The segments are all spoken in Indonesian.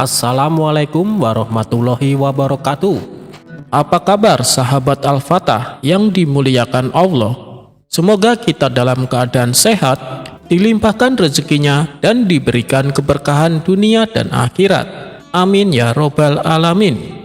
Assalamualaikum warahmatullahi wabarakatuh. Apa kabar sahabat Al-Fatah yang dimuliakan Allah? Semoga kita dalam keadaan sehat, dilimpahkan rezekinya dan diberikan keberkahan dunia dan akhirat. Amin ya robbal alamin.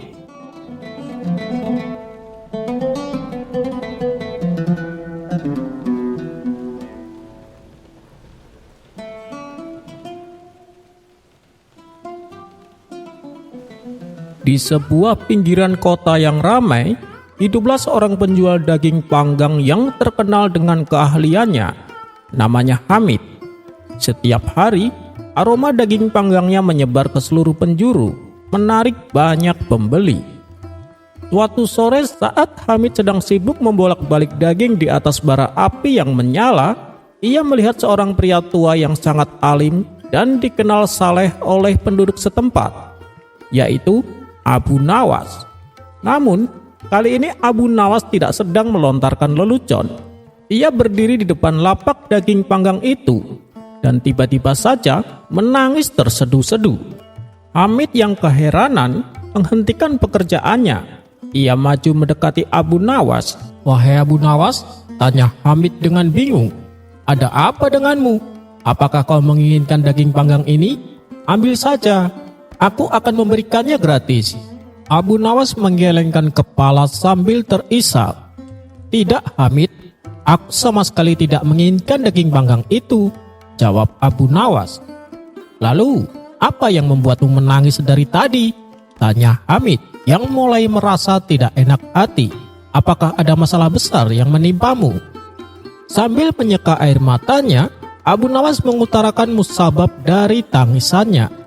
Di sebuah pinggiran kota yang ramai, hiduplah seorang penjual daging panggang yang terkenal dengan keahliannya. Namanya Hamid. Setiap hari, aroma daging panggangnya menyebar ke seluruh penjuru, menarik banyak pembeli. Suatu sore saat Hamid sedang sibuk membolak-balik daging di atas bara api yang menyala, ia melihat seorang pria tua yang sangat alim dan dikenal saleh oleh penduduk setempat, yaitu Abu Nawas. Namun, kali ini Abu Nawas tidak sedang melontarkan lelucon. Ia berdiri di depan lapak daging panggang itu dan tiba-tiba saja menangis terseduh-seduh. Hamid yang keheranan menghentikan pekerjaannya. Ia maju mendekati Abu Nawas. "Wahai Abu Nawas," tanya Hamid dengan bingung, "ada apa denganmu? Apakah kau menginginkan daging panggang ini? Ambil saja. Aku akan memberikannya gratis." Abu Nawas menggelengkan kepala sambil terisak. "Tidak, Hamid. Aku sama sekali tidak menginginkan daging panggang itu," jawab Abu Nawas. "Lalu, apa yang membuatmu menangis dari tadi?" tanya Hamid yang mulai merasa tidak enak hati. "Apakah ada masalah besar yang menimpamu?" Sambil menyeka air matanya, Abu Nawas mengutarakan musabab dari tangisannya.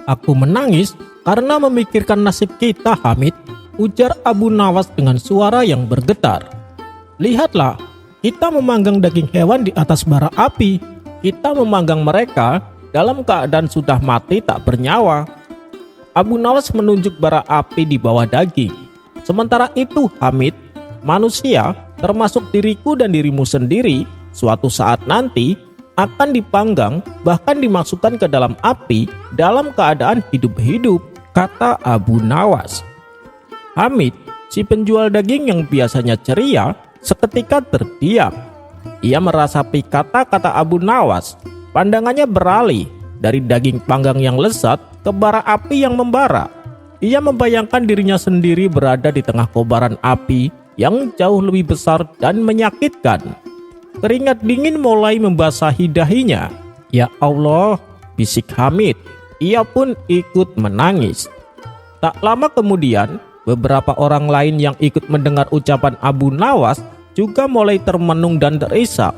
"Aku menangis karena memikirkan nasib kita, Hamid," ujar Abu Nawas dengan suara yang bergetar. "Lihatlah, kita memanggang daging hewan di atas bara api. Kita memanggang mereka dalam keadaan sudah mati tak bernyawa." Abu Nawas menunjuk bara api di bawah daging. "Sementara itu, Hamid, manusia, termasuk diriku dan dirimu sendiri, suatu saat nanti akan dipanggang, bahkan dimasukkan ke dalam api dalam keadaan hidup-hidup," kata Abu Nawas. Hamid, si penjual daging yang biasanya ceria, seketika terdiam. Ia merasapi kata-kata Abu Nawas. Pandangannya beralih dari daging panggang yang lezat ke bara api yang membara. Ia membayangkan dirinya sendiri berada di tengah kobaran api yang jauh lebih besar dan menyakitkan. Keringat dingin mulai membasahi dahinya. "Ya Allah," bisik Hamid. Ia pun ikut menangis. Tak lama kemudian, beberapa orang lain yang ikut mendengar ucapan Abu Nawas juga mulai termenung dan terisak.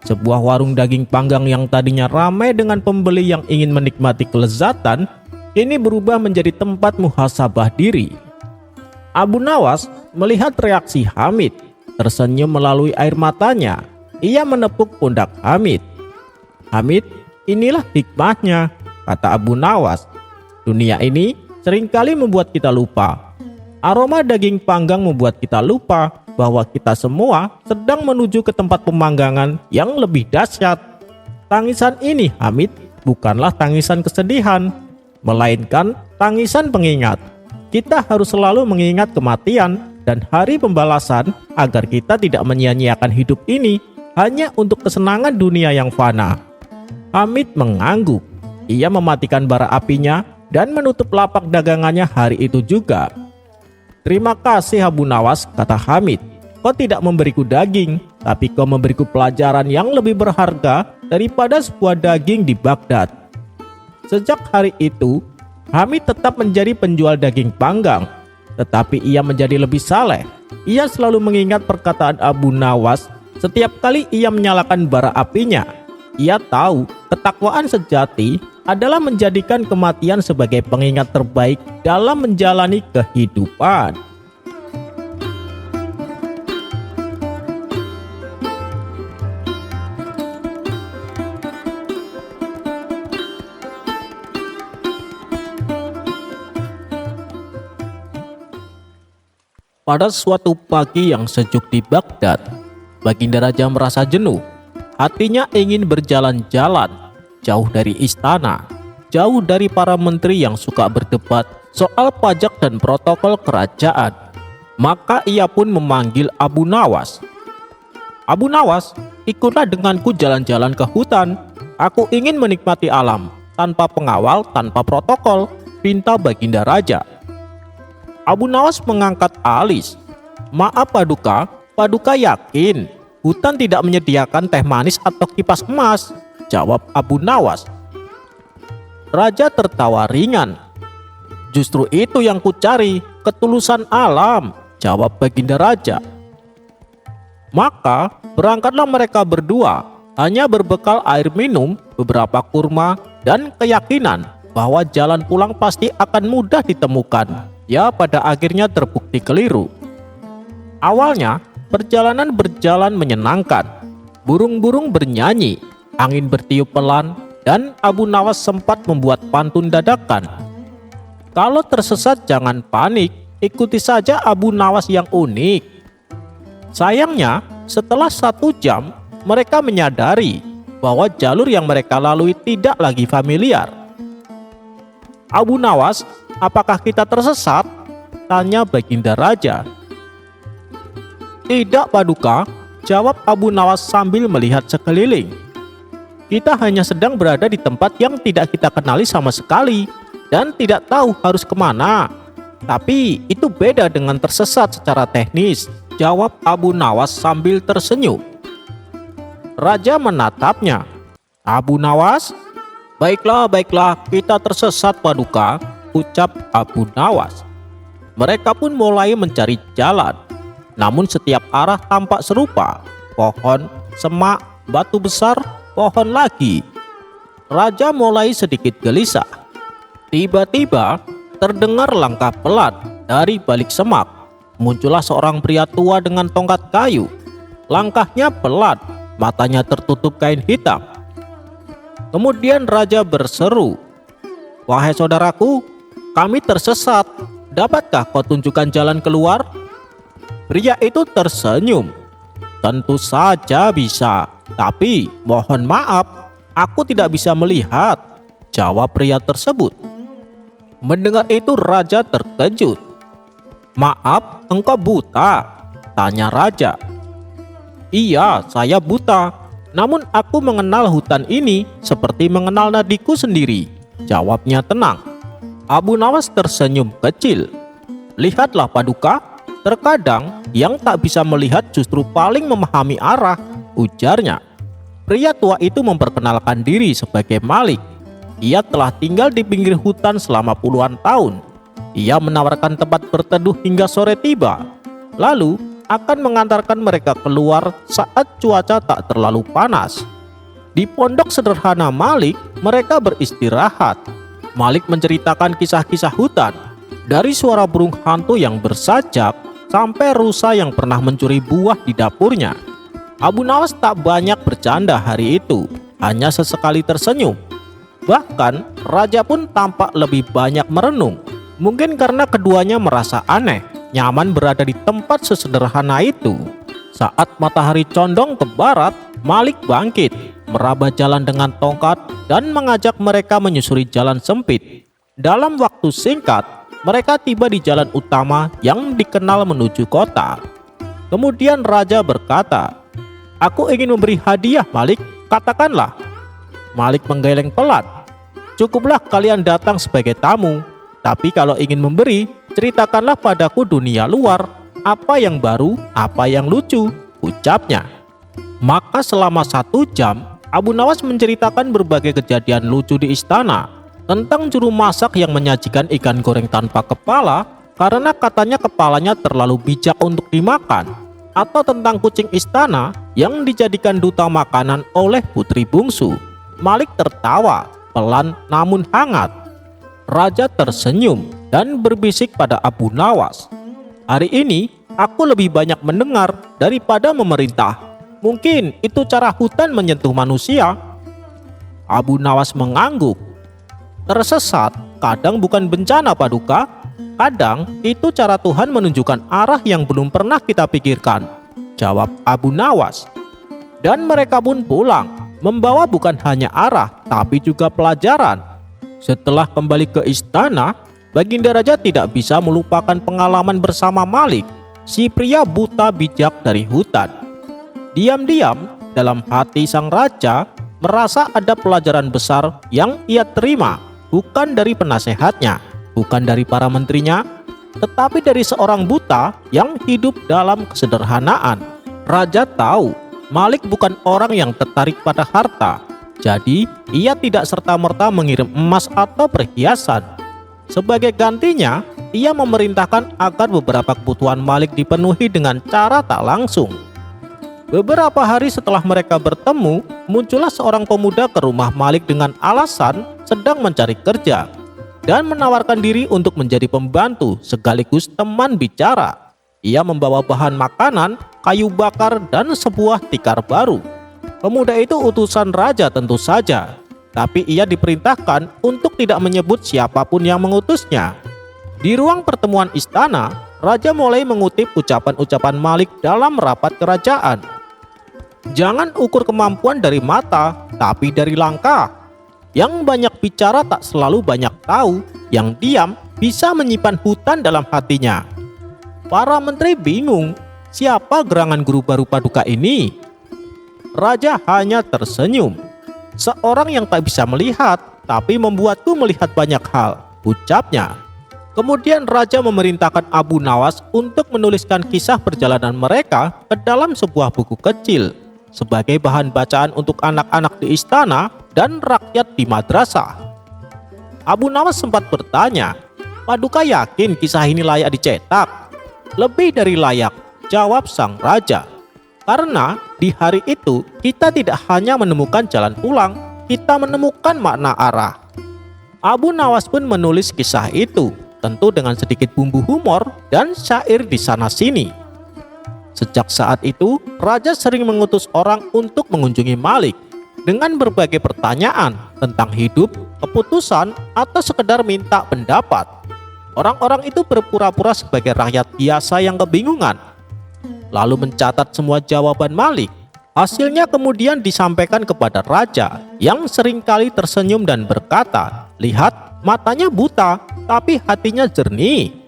Sebuah warung daging panggang yang tadinya ramai dengan pembeli yang ingin menikmati kelezatan, kini berubah menjadi tempat muhasabah diri. Abu Nawas melihat reaksi Hamid, tersenyum melalui air matanya. Ia menepuk pundak Hamid. "Hamid, inilah hikmahnya," kata Abu Nawas. "Dunia ini seringkali membuat kita lupa. Aroma daging panggang membuat kita lupa bahwa kita semua sedang menuju ke tempat pemanggangan yang lebih dahsyat. Tangisan ini, Hamid, bukanlah tangisan kesedihan, melainkan tangisan pengingat. Kita harus selalu mengingat kematian dan hari pembalasan agar kita tidak menyia-nyiakan hidup ini hanya untuk kesenangan dunia yang fana." Hamid mengangguk. Ia mematikan bara apinya dan menutup lapak dagangannya hari itu juga. "Terima kasih Abu Nawas," kata Hamid. "Kau tidak memberiku daging, tapi kau memberiku pelajaran yang lebih berharga daripada sebuah daging di Baghdad." Sejak hari itu, Hamid tetap menjadi penjual daging panggang, tetapi ia menjadi lebih saleh. Ia selalu mengingat perkataan Abu Nawas setiap kali ia menyalakan bara apinya. Ia tahu ketakwaan sejati adalah menjadikan kematian sebagai pengingat terbaik dalam menjalani kehidupan. Pada suatu pagi yang sejuk di Baghdad, Baginda Raja merasa jenuh. Hatinya ingin berjalan-jalan jauh dari istana. jauh dari para menteri yang suka berdebat soal pajak dan protokol kerajaan. Maka ia pun memanggil Abu Nawas. "Abu Nawas, ikutlah denganku jalan-jalan ke hutan. Aku ingin menikmati alam, tanpa pengawal, tanpa protokol," pinta baginda raja. Abu Nawas mengangkat alis. "Maaf Paduka, Paduka yakin hutan tidak menyediakan teh manis atau kipas emas?" jawab Abu Nawas. Raja tertawa ringan. "Justru itu yang kucari, ketulusan alam," jawab baginda raja. Maka berangkatlah mereka berdua, hanya berbekal air minum, beberapa kurma, dan keyakinan bahwa jalan pulang pasti akan mudah ditemukan. Ya, pada akhirnya terbukti keliru. Awalnya perjalanan berjalan menyenangkan. Burung-burung bernyanyi, angin bertiup pelan, dan Abu Nawas sempat membuat pantun dadakan. Kalau tersesat jangan panik, ikuti saja Abu Nawas yang unik. Sayangnya, setelah 1 jam, mereka menyadari bahwa jalur yang mereka lalui tidak lagi familiar. "Abu Nawas, apakah kita tersesat?" tanya baginda raja. "Tidak Paduka," jawab Abu Nawas sambil melihat sekeliling. "Kita hanya sedang berada di tempat yang tidak kita kenali sama sekali dan tidak tahu harus kemana. Tapi itu beda dengan tersesat secara teknis," jawab Abu Nawas sambil tersenyum. Raja menatapnya. "Abu Nawas, baiklah, kita tersesat Paduka," ucap Abu Nawas. Mereka pun mulai mencari jalan. Namun setiap arah tampak serupa. Pohon, semak, batu besar, pohon lagi. Raja mulai sedikit gelisah. Tiba-tiba terdengar langkah pelan dari balik semak. Muncullah seorang pria tua dengan tongkat kayu. Langkahnya pelan, matanya tertutup kain hitam. Kemudian raja berseru, "Wahai saudaraku, kami tersesat. Dapatkah kau tunjukkan jalan keluar?" Pria itu tersenyum. "Tentu saja bisa, tapi mohon maaf, aku tidak bisa melihat," jawab pria tersebut. Mendengar itu raja terkejut. "Maaf, engkau buta?" tanya raja. "Iya, saya buta. Namun aku mengenal hutan ini seperti mengenal nadiku sendiri," jawabnya tenang. Abu Nawas tersenyum kecil. "Lihatlah Paduka, terkadang yang tak bisa melihat justru paling memahami arah," ujarnya. Pria tua itu memperkenalkan diri sebagai Malik. Ia telah tinggal di pinggir hutan selama puluhan tahun. Ia menawarkan tempat berteduh hingga sore tiba, lalu akan mengantarkan mereka keluar saat cuaca tak terlalu panas. Di pondok sederhana Malik, mereka beristirahat. Malik menceritakan kisah-kisah hutan, dari suara burung hantu yang bersajak sampai rusa yang pernah mencuri buah di dapurnya. Abu Nawas tak banyak bercanda hari itu, hanya sesekali tersenyum. Bahkan raja pun tampak lebih banyak merenung. Mungkin karena keduanya merasa aneh, nyaman berada di tempat sesederhana itu. Saat matahari condong ke barat, Malik bangkit, meraba jalan dengan tongkat dan mengajak mereka menyusuri jalan sempit. Dalam waktu singkat, mereka tiba di jalan utama yang dikenal menuju kota. Kemudian raja berkata, "Aku ingin memberi hadiah Malik, katakanlah." Malik menggeleng pelan. "Cukuplah kalian datang sebagai tamu. Tapi kalau ingin memberi, ceritakanlah padaku dunia luar. Apa yang baru, apa yang lucu," ucapnya. Maka selama 1 jam, Abu Nawas menceritakan berbagai kejadian lucu di istana. Tentang juru masak yang menyajikan ikan goreng tanpa kepala, karena katanya kepalanya terlalu bijak untuk dimakan. Atau tentang kucing istana yang dijadikan duta makanan oleh putri bungsu. Malik tertawa, pelan namun hangat. Raja tersenyum dan berbisik pada Abu Nawas, "Hari ini aku lebih banyak mendengar daripada memerintah. Mungkin itu cara hutan menyentuh manusia." Abu Nawas mengangguk. "Tersesat kadang bukan bencana Paduka. Kadang itu cara Tuhan menunjukkan arah yang belum pernah kita pikirkan," jawab Abu Nawas. Dan mereka pun pulang, membawa bukan hanya arah tapi juga pelajaran. Setelah kembali ke istana, Baginda Raja tidak bisa melupakan pengalaman bersama Malik, si pria buta bijak dari hutan. Diam-diam, dalam hati sang raja merasa ada pelajaran besar yang ia terima, bukan dari penasehatnya, bukan dari para menterinya, tetapi dari seorang buta yang hidup dalam kesederhanaan. Raja tahu Malik bukan orang yang tertarik pada harta, jadi ia tidak serta-merta mengirim emas atau perhiasan. Sebagai gantinya, ia memerintahkan agar beberapa kebutuhan Malik dipenuhi dengan cara tak langsung. Beberapa hari setelah mereka bertemu, muncullah seorang pemuda ke rumah Malik dengan alasan sedang mencari kerja dan menawarkan diri untuk menjadi pembantu sekaligus teman bicara. Ia membawa bahan makanan, kayu bakar, dan sebuah tikar baru. Pemuda itu utusan raja tentu saja, tapi ia diperintahkan untuk tidak menyebut siapapun yang mengutusnya. Di ruang pertemuan istana, raja mulai mengutip ucapan-ucapan Malik dalam rapat kerajaan. Jangan ukur kemampuan dari mata, tapi dari langkah. Yang banyak bicara tak selalu banyak tahu, yang diam bisa menyimpan hutan dalam hatinya. Para menteri bingung, siapa gerangan guru baru Paduka ini? Raja hanya tersenyum. Seorang yang tak bisa melihat, tapi membuatku melihat banyak hal, ucapnya. Kemudian raja memerintahkan Abu Nawas untuk menuliskan kisah perjalanan mereka ke dalam sebuah buku kecil, sebagai bahan bacaan untuk anak-anak di istana dan rakyat di madrasah. Abu Nawas sempat bertanya, Paduka yakin kisah ini layak dicetak? Lebih dari layak, jawab sang raja. Karena di hari itu kita tidak hanya menemukan jalan pulang, kita menemukan makna arah. Abu Nawas pun menulis kisah itu, tentu dengan sedikit bumbu humor dan syair di sana-sini. Sejak saat itu, raja sering mengutus orang untuk mengunjungi Malik dengan berbagai pertanyaan tentang hidup, keputusan, atau sekedar minta pendapat. Orang-orang itu berpura-pura sebagai rakyat biasa yang kebingungan, lalu mencatat semua jawaban Malik. Hasilnya kemudian disampaikan kepada raja yang seringkali tersenyum dan berkata, lihat, matanya buta, tapi hatinya jernih.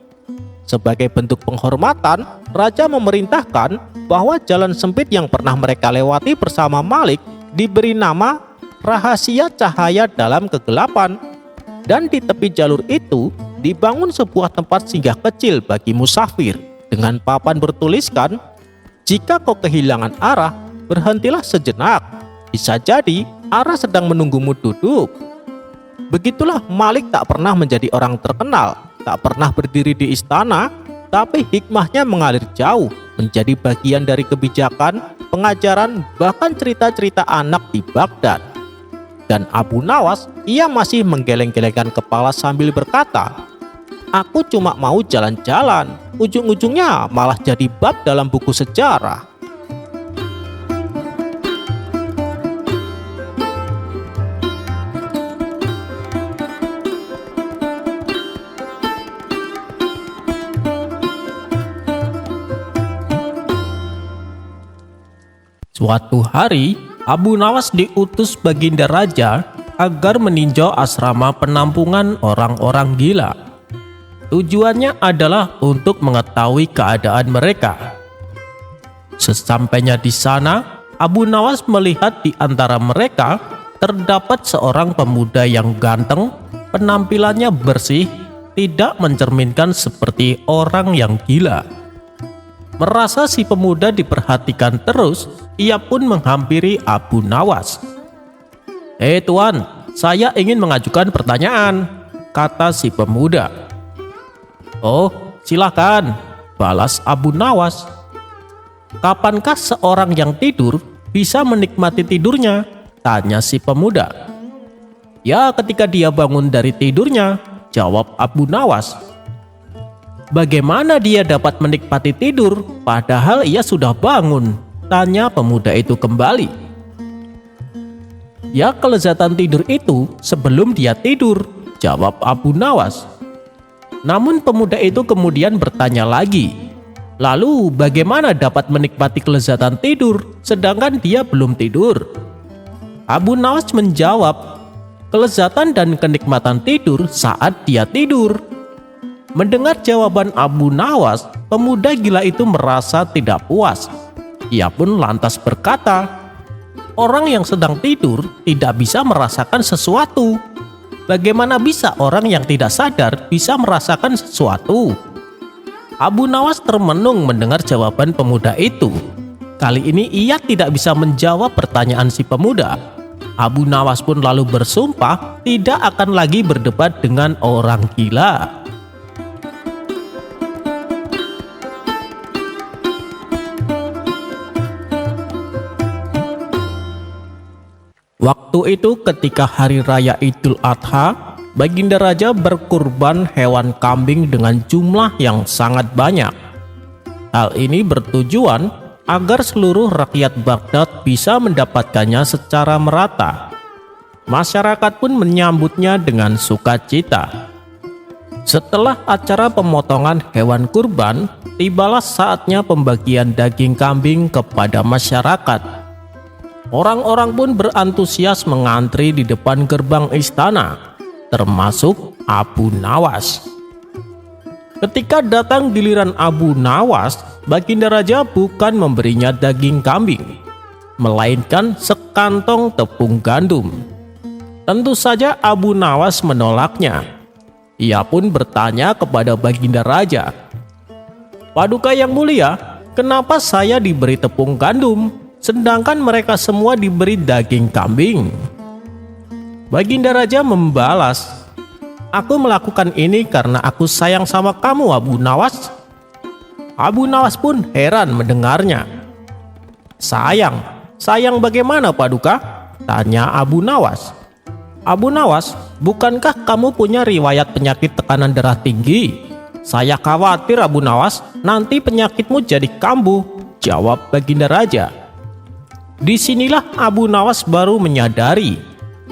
Sebagai bentuk penghormatan, raja memerintahkan bahwa jalan sempit yang pernah mereka lewati bersama Malik diberi nama Rahasia Cahaya dalam Kegelapan. Dan di tepi jalur itu dibangun sebuah tempat singgah kecil bagi musafir dengan papan bertuliskan, jika kau kehilangan arah, berhentilah sejenak. Bisa jadi arah sedang menunggumu duduk. Begitulah Malik tak pernah menjadi orang terkenal, tak pernah berdiri di istana, tapi hikmahnya mengalir jauh, menjadi bagian dari kebijakan, pengajaran, bahkan cerita-cerita anak di Baghdad. Dan Abu Nawas, ia masih menggeleng-gelengkan kepala sambil berkata, aku cuma mau jalan-jalan, ujung-ujungnya malah jadi bab dalam buku sejarah. Suatu hari, Abu Nawas diutus Baginda Raja agar meninjau asrama penampungan orang-orang gila. Tujuannya adalah untuk mengetahui keadaan mereka. Sesampainya di sana, Abu Nawas melihat di antara mereka terdapat seorang pemuda yang ganteng, penampilannya bersih, tidak mencerminkan seperti orang yang gila. Merasa si pemuda diperhatikan terus, ia pun menghampiri Abu Nawas. Tuan, saya ingin mengajukan pertanyaan, kata si pemuda. Oh, silakan, balas Abu Nawas. Kapankah seorang yang tidur bisa menikmati tidurnya? Tanya si pemuda. Ya, ketika dia bangun dari tidurnya, jawab Abu Nawas. Bagaimana dia dapat menikmati tidur padahal ia sudah bangun? Tanya pemuda itu kembali. Ya, kelezatan tidur itu sebelum dia tidur, jawab Abu Nawas. Namun pemuda itu kemudian bertanya lagi, lalu bagaimana dapat menikmati kelezatan tidur sedangkan dia belum tidur? Abu Nawas menjawab, kelezatan dan kenikmatan tidur saat dia tidur. Mendengar jawaban Abu Nawas, pemuda gila itu merasa tidak puas. Ia pun lantas berkata, "Orang yang sedang tidur tidak bisa merasakan sesuatu. Bagaimana bisa orang yang tidak sadar bisa merasakan sesuatu?" Abu Nawas termenung mendengar jawaban pemuda itu. Kali ini ia tidak bisa menjawab pertanyaan si pemuda. Abu Nawas pun lalu bersumpah tidak akan lagi berdebat dengan orang gila. Waktu itu ketika hari raya Idul Adha, Baginda Raja berkurban hewan kambing dengan jumlah yang sangat banyak. Hal ini bertujuan agar seluruh rakyat Baghdad bisa mendapatkannya secara merata. Masyarakat pun menyambutnya dengan sukacita. Setelah acara pemotongan hewan kurban, tibalah saatnya pembagian daging kambing kepada masyarakat. Orang-orang pun berantusias mengantri di depan gerbang istana, termasuk Abu Nawas. Ketika datang giliran Abu Nawas, Baginda Raja bukan memberinya daging kambing, melainkan sekantong tepung gandum. Tentu saja Abu Nawas menolaknya. Ia pun bertanya kepada Baginda Raja, "Paduka yang mulia, kenapa saya diberi tepung gandum, sedangkan mereka semua diberi daging kambing?" Baginda Raja membalas, "Aku melakukan ini karena aku sayang sama kamu, Abu Nawas." Abu Nawas pun heran mendengarnya. "Sayang? Sayang bagaimana, Paduka?" tanya Abu Nawas. "Abu Nawas, bukankah kamu punya riwayat penyakit tekanan darah tinggi? Saya khawatir, Abu Nawas, nanti penyakitmu jadi kambuh," jawab Baginda Raja. Disinilah Abu Nawas baru menyadari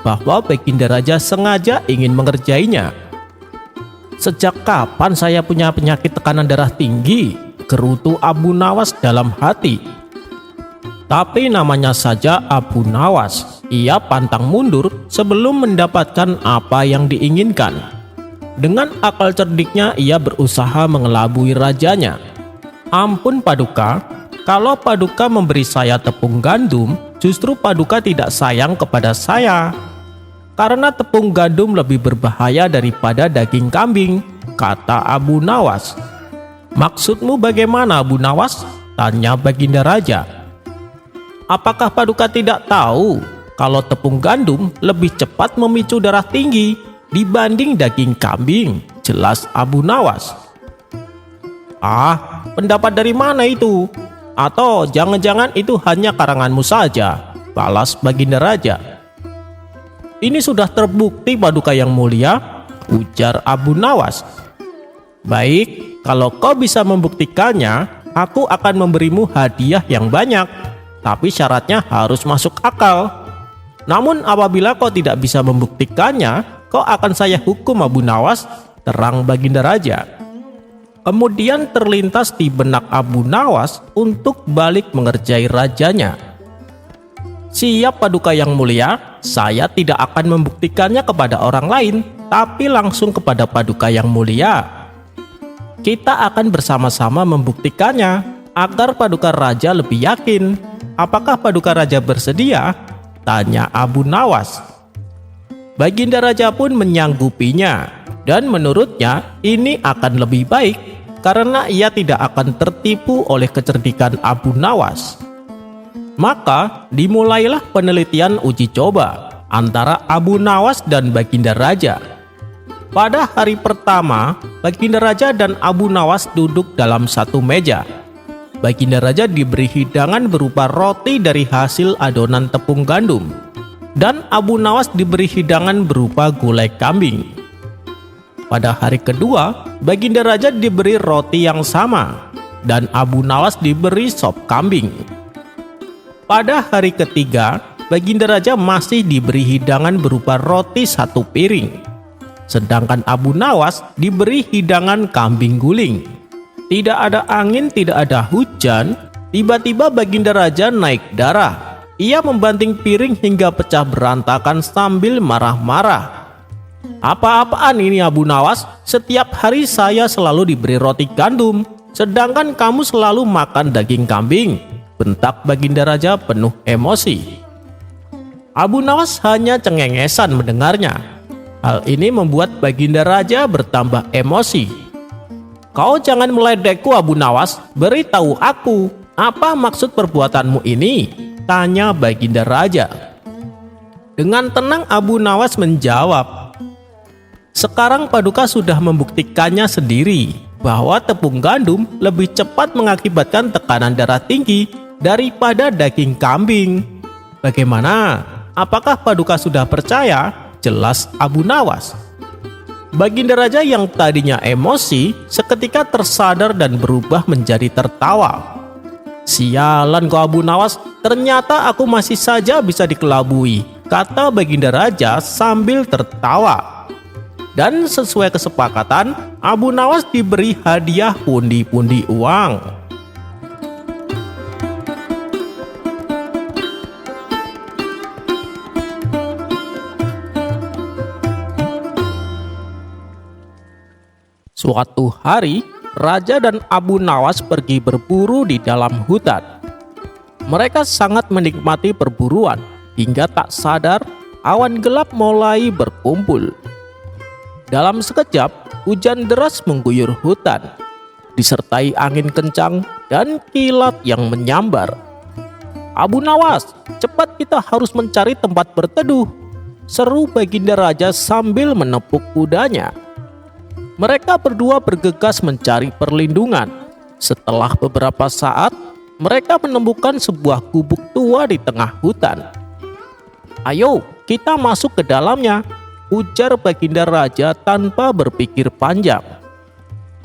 bahwa Baginda Raja sengaja ingin mengerjainya. "Sejak kapan saya punya penyakit tekanan darah tinggi?" gerutu Abu Nawas dalam hati. Tapi namanya saja Abu Nawas, ia pantang mundur sebelum mendapatkan apa yang diinginkan. Dengan akal cerdiknya ia berusaha mengelabui rajanya. "Ampun Paduka, kalau Paduka memberi saya tepung gandum, justru Paduka tidak sayang kepada saya. Karena tepung gandum lebih berbahaya daripada daging kambing," kata Abu Nawas. "Maksudmu bagaimana, Abu Nawas?" tanya Baginda Raja. "Apakah Paduka tidak tahu kalau tepung gandum lebih cepat memicu darah tinggi dibanding daging kambing?" jelas Abu Nawas. "Ah, pendapat dari mana itu? Atau jangan-jangan itu hanya karanganmu saja?" balas Baginda Raja. "Ini sudah terbukti, Paduka yang mulia," ujar Abu Nawas. "Baik, kalau kau bisa membuktikannya, aku akan memberimu hadiah yang banyak, tapi syaratnya harus masuk akal. Namun apabila kau tidak bisa membuktikannya, kau akan saya hukum, Abu Nawas," terang Baginda Raja. Kemudian terlintas di benak Abu Nawas untuk balik mengerjai rajanya. "Siap Paduka yang mulia, saya tidak akan membuktikannya kepada orang lain, tapi langsung kepada Paduka yang mulia. Kita akan bersama-sama membuktikannya agar Paduka Raja lebih yakin. Apakah Paduka Raja bersedia?" tanya Abu Nawas. Baginda Raja pun menyanggupinya, dan menurutnya ini akan lebih baik karena ia tidak akan tertipu oleh kecerdikan Abu Nawas. Maka dimulailah penelitian uji coba antara Abu Nawas dan Baginda Raja. Pada hari pertama, Baginda Raja dan Abu Nawas duduk dalam satu meja. Baginda Raja diberi hidangan berupa roti dari hasil adonan tepung gandum, dan Abu Nawas diberi hidangan berupa gulai kambing. Pada hari kedua, Baginda Raja diberi roti yang sama, dan Abu Nawas diberi sop kambing. Pada hari ketiga, Baginda Raja masih diberi hidangan berupa roti satu piring, sedangkan Abu Nawas diberi hidangan kambing guling. Tidak ada angin, tidak ada hujan, tiba-tiba Baginda Raja naik darah. Ia membanting piring hingga pecah berantakan sambil marah-marah. "Apa-apaan ini Abu Nawas? Setiap hari saya selalu diberi roti gandum, sedangkan kamu selalu makan daging kambing," bentak Baginda Raja penuh emosi. Abu Nawas hanya cengengesan mendengarnya. Hal ini membuat Baginda Raja bertambah emosi. "Kau jangan meledekku Abu Nawas, beritahu aku, apa maksud perbuatanmu ini?" tanya Baginda Raja. Dengan tenang Abu Nawas menjawab, "Sekarang Paduka sudah membuktikannya sendiri bahwa tepung gandum lebih cepat mengakibatkan tekanan darah tinggi daripada daging kambing. Bagaimana? Apakah Paduka sudah percaya?" jelas Abu Nawas. Baginda Raja yang tadinya emosi seketika tersadar dan berubah menjadi tertawa. "Sialan kau Abu Nawas, ternyata aku masih saja bisa dikelabui," kata Baginda Raja sambil tertawa. Dan sesuai kesepakatan, Abu Nawas diberi hadiah pundi-pundi uang. Suatu hari, Raja dan Abu Nawas pergi berburu di dalam hutan. Mereka sangat menikmati perburuan, hingga tak sadar awan gelap mulai berkumpul. Dalam sekejap, hujan deras mengguyur hutan, disertai angin kencang dan kilat yang menyambar. "Abu Nawas, cepat kita harus mencari tempat berteduh," seru Baginda Raja sambil menepuk kudanya. Mereka berdua bergegas mencari perlindungan. Setelah beberapa saat, mereka menemukan sebuah gubuk tua di tengah hutan. "Ayo, kita masuk ke dalamnya," ujar Baginda Raja tanpa berpikir panjang.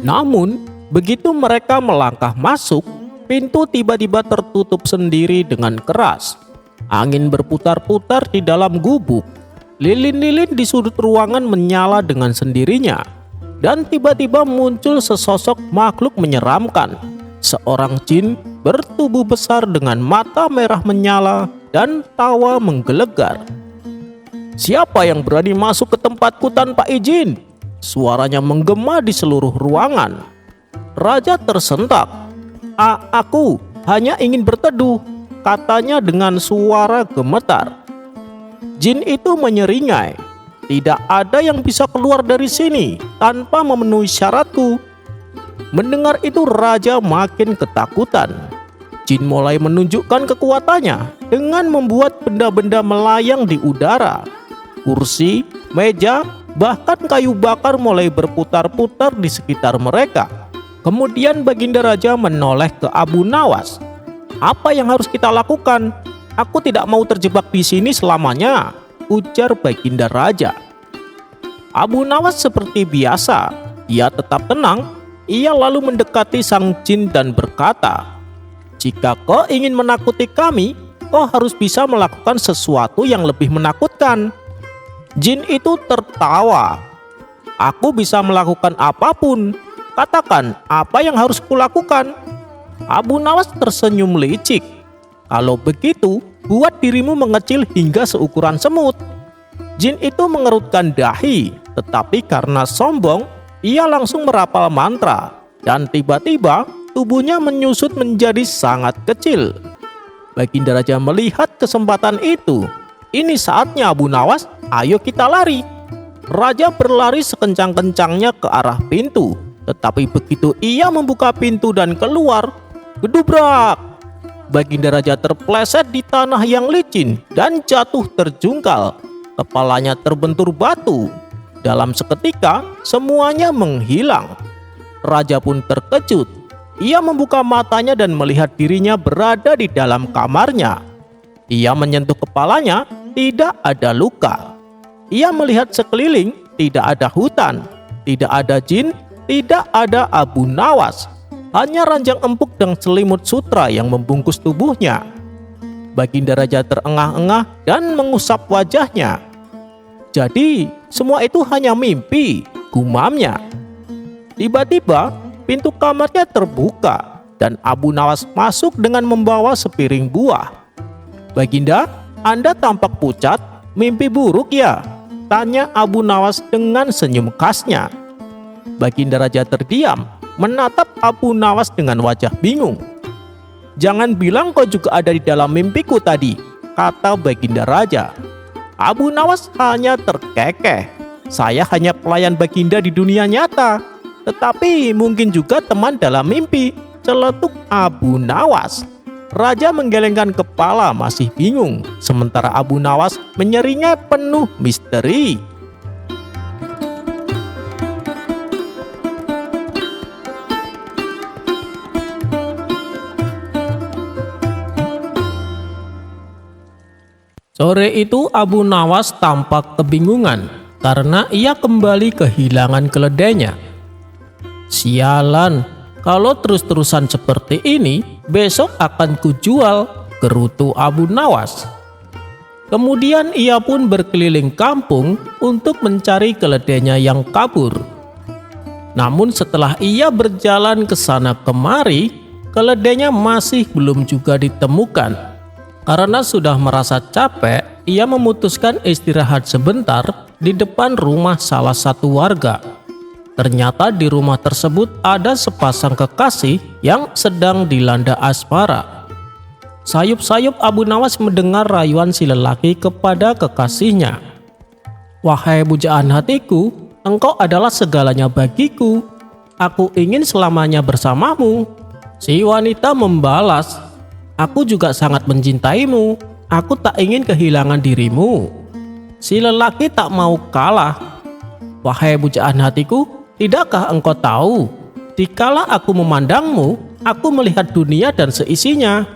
Namun, begitu mereka melangkah masuk, pintu tiba-tiba tertutup sendiri dengan keras. Angin berputar-putar di dalam gubuk. Lilin-lilin di sudut ruangan menyala dengan sendirinya. Dan tiba-tiba muncul sesosok makhluk menyeramkan. Seorang jin bertubuh besar dengan mata merah menyala dan tawa menggelegar. "Siapa yang berani masuk ke tempatku tanpa izin?" Suaranya menggema di seluruh ruangan. Raja tersentak. Aku hanya ingin berteduh," katanya dengan suara gemetar. Jin itu menyeringai. "Tidak ada yang bisa keluar dari sini tanpa memenuhi syaratku." Mendengar itu Raja makin ketakutan. Jin mulai menunjukkan kekuatannya dengan membuat benda-benda melayang di udara. Kursi, meja, bahkan kayu bakar mulai berputar-putar di sekitar mereka. Kemudian Baginda Raja menoleh ke Abu Nawas. "Apa yang harus kita lakukan? Aku tidak mau terjebak di sini selamanya," ujar Baginda Raja. Abu Nawas seperti biasa, ia tetap tenang. Ia lalu mendekati sang jin dan berkata, "Jika kau ingin menakuti kami, kau harus bisa melakukan sesuatu yang lebih menakutkan." Jin itu tertawa. "Aku bisa melakukan apapun. Katakan apa yang harus kulakukan." Abu Nawas tersenyum licik. "Kalau begitu, buat dirimu mengecil hingga seukuran semut." Jin itu mengerutkan dahi, tetapi karena sombong, ia langsung merapal mantra, dan tiba-tiba tubuhnya menyusut menjadi sangat kecil. Baginda Raja melihat kesempatan itu. "Ini saatnya Abu Nawas, ayo kita lari." Raja berlari sekencang-kencangnya ke arah pintu, tetapi begitu ia membuka pintu dan keluar, gedubrak! Baginda Raja terpleset di tanah yang licin dan jatuh terjungkal. Kepalanya terbentur batu. Dalam seketika, semuanya menghilang. Raja pun terkejut. Ia membuka matanya dan melihat dirinya berada di dalam kamarnya. Ia menyentuh kepalanya, tidak ada luka. Ia melihat sekeliling, tidak ada hutan, tidak ada jin, tidak ada Abu Nawas. Hanya ranjang empuk dan selimut sutra yang membungkus tubuhnya. Baginda Raja terengah-engah dan mengusap wajahnya. "Jadi, semua itu hanya mimpi," gumamnya. Tiba-tiba, pintu kamarnya terbuka dan Abu Nawas masuk dengan membawa sepiring buah. "Baginda, Anda tampak pucat, mimpi buruk ya?" tanya Abu Nawas dengan senyum khasnya. Baginda Raja terdiam, menatap Abu Nawas dengan wajah bingung. "Jangan bilang kau juga ada di dalam mimpiku tadi," kata Baginda Raja. Abu Nawas hanya terkekeh. "Saya hanya pelayan Baginda di dunia nyata, tetapi mungkin juga teman dalam mimpi," celetuk Abu Nawas. Raja menggelengkan kepala masih bingung, sementara Abu Nawas menyeringai penuh misteri. Sore itu Abu Nawas tampak kebingungan karena ia kembali kehilangan keledainya. "Sialan, kalau terus-terusan seperti ini, besok akan kujual," gerutu Abu Nawas. Kemudian ia pun berkeliling kampung untuk mencari keledainya yang kabur. Namun setelah ia berjalan ke sana kemari, keledainya masih belum juga ditemukan. Karena sudah merasa capek, ia memutuskan istirahat sebentar di depan rumah salah satu warga. Ternyata di rumah tersebut ada sepasang kekasih yang sedang dilanda asmara. Sayup-sayup Abu Nawas mendengar rayuan si lelaki kepada kekasihnya. "Wahai pujaan hatiku, engkau adalah segalanya bagiku. Aku ingin selamanya bersamamu." Si wanita membalas, "Aku juga sangat mencintaimu. Aku tak ingin kehilangan dirimu." Si lelaki tak mau kalah. "Wahai pujaan hatiku, tidakkah engkau tahu, dikala aku memandangmu, aku melihat dunia dan seisinya."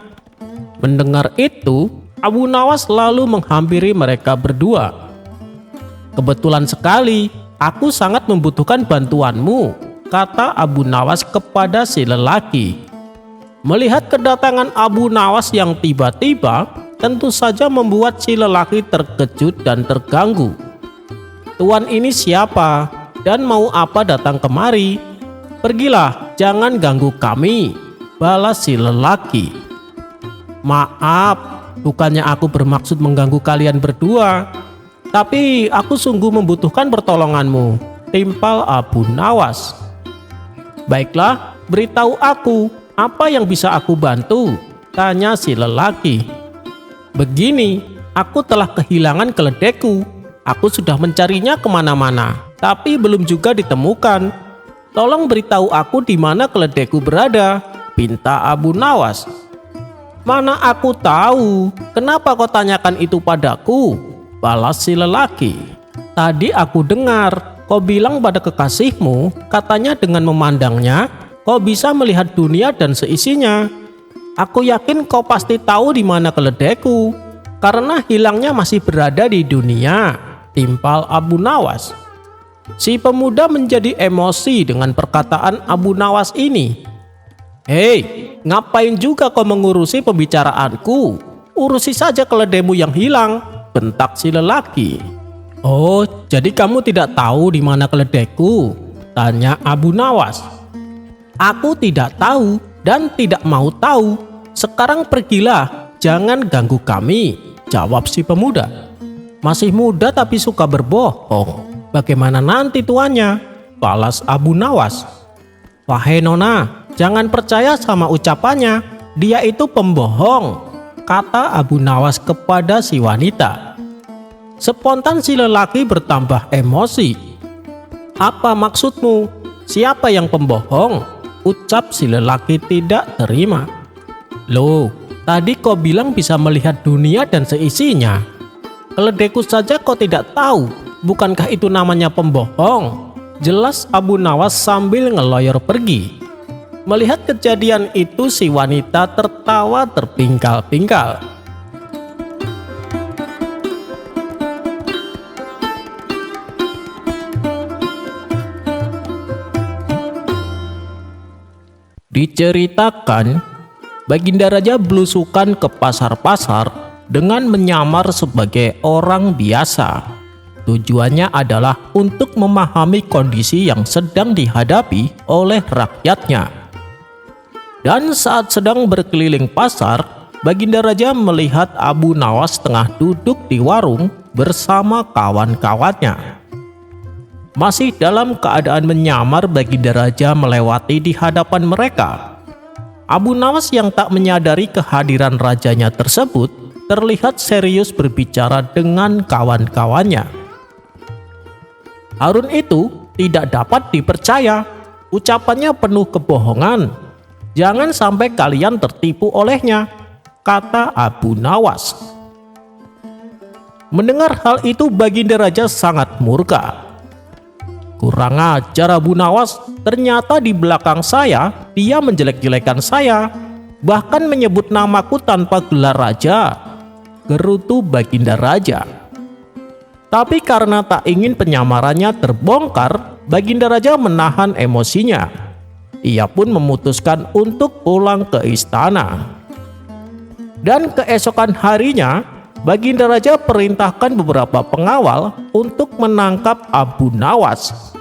Mendengar itu, Abu Nawas lalu menghampiri mereka berdua. "Kebetulan sekali, aku sangat membutuhkan bantuanmu," kata Abu Nawas kepada si lelaki. Melihat kedatangan Abu Nawas yang tiba-tiba, tentu saja membuat si lelaki terkejut dan terganggu. "Tuan ini siapa dan mau apa datang kemari? Pergilah, jangan ganggu kami," balas si lelaki. "Maaf, bukannya aku bermaksud mengganggu kalian berdua, tapi aku sungguh membutuhkan pertolonganmu," timpal Abu Nawas. "Baiklah, beritahu aku, apa yang bisa aku bantu?" tanya si lelaki. "Begini, aku telah kehilangan keledaiku. Aku sudah mencarinya kemana-mana, tapi belum juga ditemukan. Tolong beritahu aku di mana keledaiku berada," pinta Abu Nawas. "Mana aku tahu, kenapa kau tanyakan itu padaku?" balas si lelaki. "Tadi aku dengar kau bilang pada kekasihmu, katanya dengan memandangnya kau bisa melihat dunia dan seisinya. Aku yakin kau pasti tahu di mana keledaiku, karena hilangnya masih berada di dunia," timpal Abu Nawas. Si pemuda menjadi emosi dengan perkataan Abu Nawas ini. "Hei, ngapain juga kau mengurusi pembicaraanku? Urusi saja keledaimu yang hilang," bentak si lelaki. "Oh, jadi kamu tidak tahu di mana keledaiku?" tanya Abu Nawas. "Aku tidak tahu dan tidak mau tahu. Sekarang pergilah, jangan ganggu kami," jawab si pemuda. "Masih muda tapi suka berbohong. Bagaimana nanti tuannya?" balas Abu Nawas. "Wahai nona, jangan percaya sama ucapannya. Dia itu pembohong," kata Abu Nawas kepada si wanita. Spontan si lelaki bertambah emosi. "Apa maksudmu? Siapa yang pembohong?" ucap si lelaki tidak terima. "Loh, tadi kau bilang bisa melihat dunia dan seisinya. Keledaiku saja kau tidak tahu. Bukankah itu namanya pembohong?" jelas Abu Nawas sambil ngeloyor pergi. Melihat kejadian itu, si wanita tertawa terpingkal-pingkal. Diceritakan, Baginda Raja belusukan ke pasar-pasar dengan menyamar sebagai orang biasa. Tujuannya adalah untuk memahami kondisi yang sedang dihadapi oleh rakyatnya. Dan saat sedang berkeliling pasar, Baginda Raja melihat Abu Nawas tengah duduk di warung bersama kawan-kawannya. Masih dalam keadaan menyamar, Baginda Raja melewati di hadapan mereka. Abu Nawas yang tak menyadari kehadiran rajanya tersebut terlihat serius berbicara dengan kawan-kawannya. Harun itu tidak dapat dipercaya. Ucapannya penuh kebohongan. Jangan sampai kalian tertipu olehnya, kata Abu Nawas. Mendengar hal itu, Baginda Raja sangat murka. Kurang ajar Abu Nawas, ternyata di belakang saya dia menjelek-jelekan saya, bahkan menyebut namaku tanpa gelar raja, gerutu Baginda Raja. Tapi karena tak ingin penyamarannya terbongkar, Baginda Raja menahan emosinya. Ia pun memutuskan untuk pulang ke istana. Dan keesokan harinya, Baginda Raja perintahkan beberapa pengawal untuk menangkap Abu Nawas.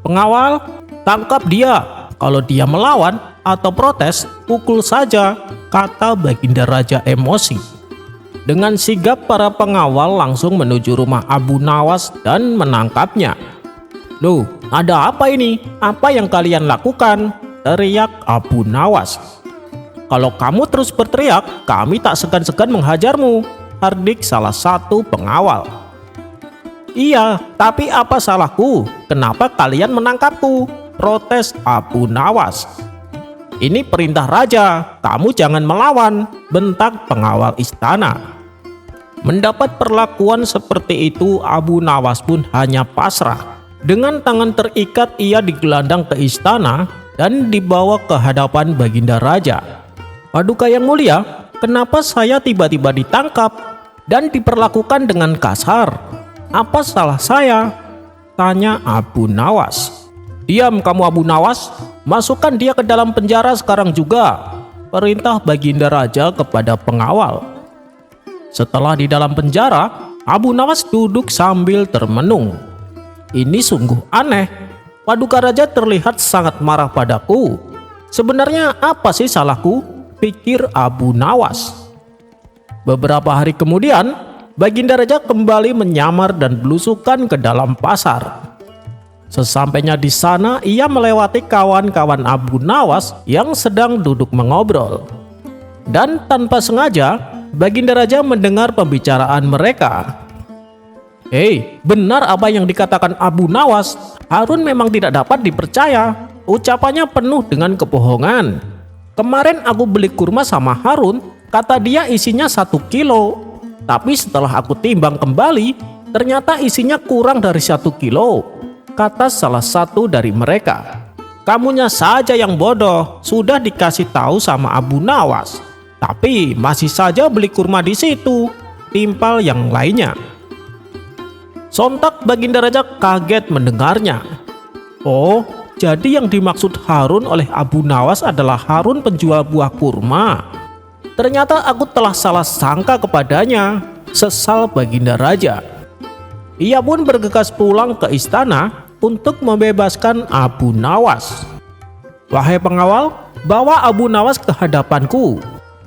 Pengawal, tangkap dia. Kalau dia melawan atau protes, pukul saja, kata Baginda Raja emosi. Dengan sigap para pengawal langsung menuju rumah Abu Nawas dan menangkapnya. "Loh, ada apa ini? Apa yang kalian lakukan?" teriak Abu Nawas. "Kalau kamu terus berteriak, kami tak segan-segan menghajarmu," hardik salah satu pengawal. "Iya, tapi apa salahku? Kenapa kalian menangkapku?" protes Abu Nawas. "Ini perintah raja, kamu jangan melawan," bentak pengawal istana. Mendapat perlakuan seperti itu, Abu Nawas pun hanya pasrah. Dengan tangan terikat, ia digelandang ke istana dan dibawa ke hadapan Baginda Raja. "Paduka yang mulia, kenapa saya tiba-tiba ditangkap dan diperlakukan dengan kasar? Apa salah saya?" tanya Abu Nawas. "Diam kamu Abu Nawas, masukkan dia ke dalam penjara sekarang juga," perintah Baginda Raja kepada pengawal. Setelah di dalam penjara, Abu Nawas duduk sambil termenung. "Ini sungguh aneh, Paduka Raja terlihat sangat marah padaku. Sebenarnya apa sih salahku?" pikir Abu Nawas. Beberapa hari kemudian, Baginda Raja kembali menyamar dan belusukan ke dalam pasar. Sesampainya di sana, ia melewati kawan-kawan Abu Nawas yang sedang duduk mengobrol. Dan tanpa sengaja, Baginda Raja mendengar pembicaraan mereka. "Hei, benar apa yang dikatakan Abu Nawas. Harun memang tidak dapat dipercaya. Ucapannya penuh dengan kebohongan. Kemarin aku beli kurma sama Harun, kata dia isinya 1 kilo. Tapi setelah aku timbang kembali, ternyata isinya kurang dari 1 kilo, kata salah satu dari mereka. "Kamunya saja yang bodoh, sudah dikasih tahu sama Abu Nawas, tapi masih saja beli kurma di situ," timpal yang lainnya. Sontak Baginda Raja kaget mendengarnya. Oh, jadi yang dimaksud Harun oleh Abu Nawas adalah Harun penjual buah kurma. Ternyata aku telah salah sangka kepadanya, sesal Baginda Raja. Ia pun bergegas pulang ke istana untuk membebaskan Abu Nawas. "Wahai pengawal, bawa Abu Nawas ke hadapanku,"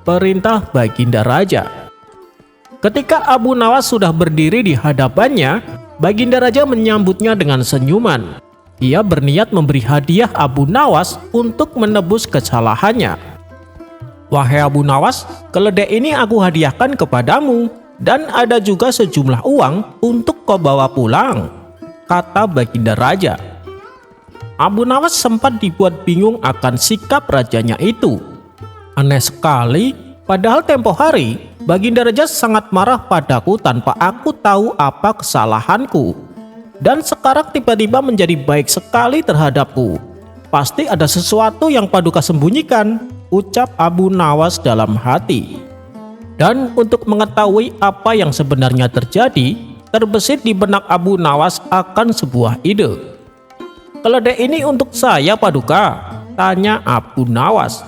perintah Baginda Raja. Ketika Abu Nawas sudah berdiri di hadapannya, Baginda Raja menyambutnya dengan senyuman. Ia berniat memberi hadiah Abu Nawas untuk menebus kesalahannya. "Wahai Abu Nawas, keledai ini aku hadiahkan kepadamu, dan ada juga sejumlah uang untuk kau bawa pulang," kata Baginda Raja. Abu Nawas sempat dibuat bingung akan sikap rajanya itu. Aneh sekali, padahal tempo hari Baginda Raja sangat marah padaku tanpa aku tahu apa kesalahanku. Dan sekarang tiba-tiba menjadi baik sekali terhadapku. Pasti ada sesuatu yang Paduka sembunyikan, ucap Abu Nawas dalam hati. Dan untuk mengetahui apa yang sebenarnya terjadi, terbesit di benak Abu Nawas akan sebuah ide. "Keledai ini untuk saya, Paduka?" tanya Abu Nawas.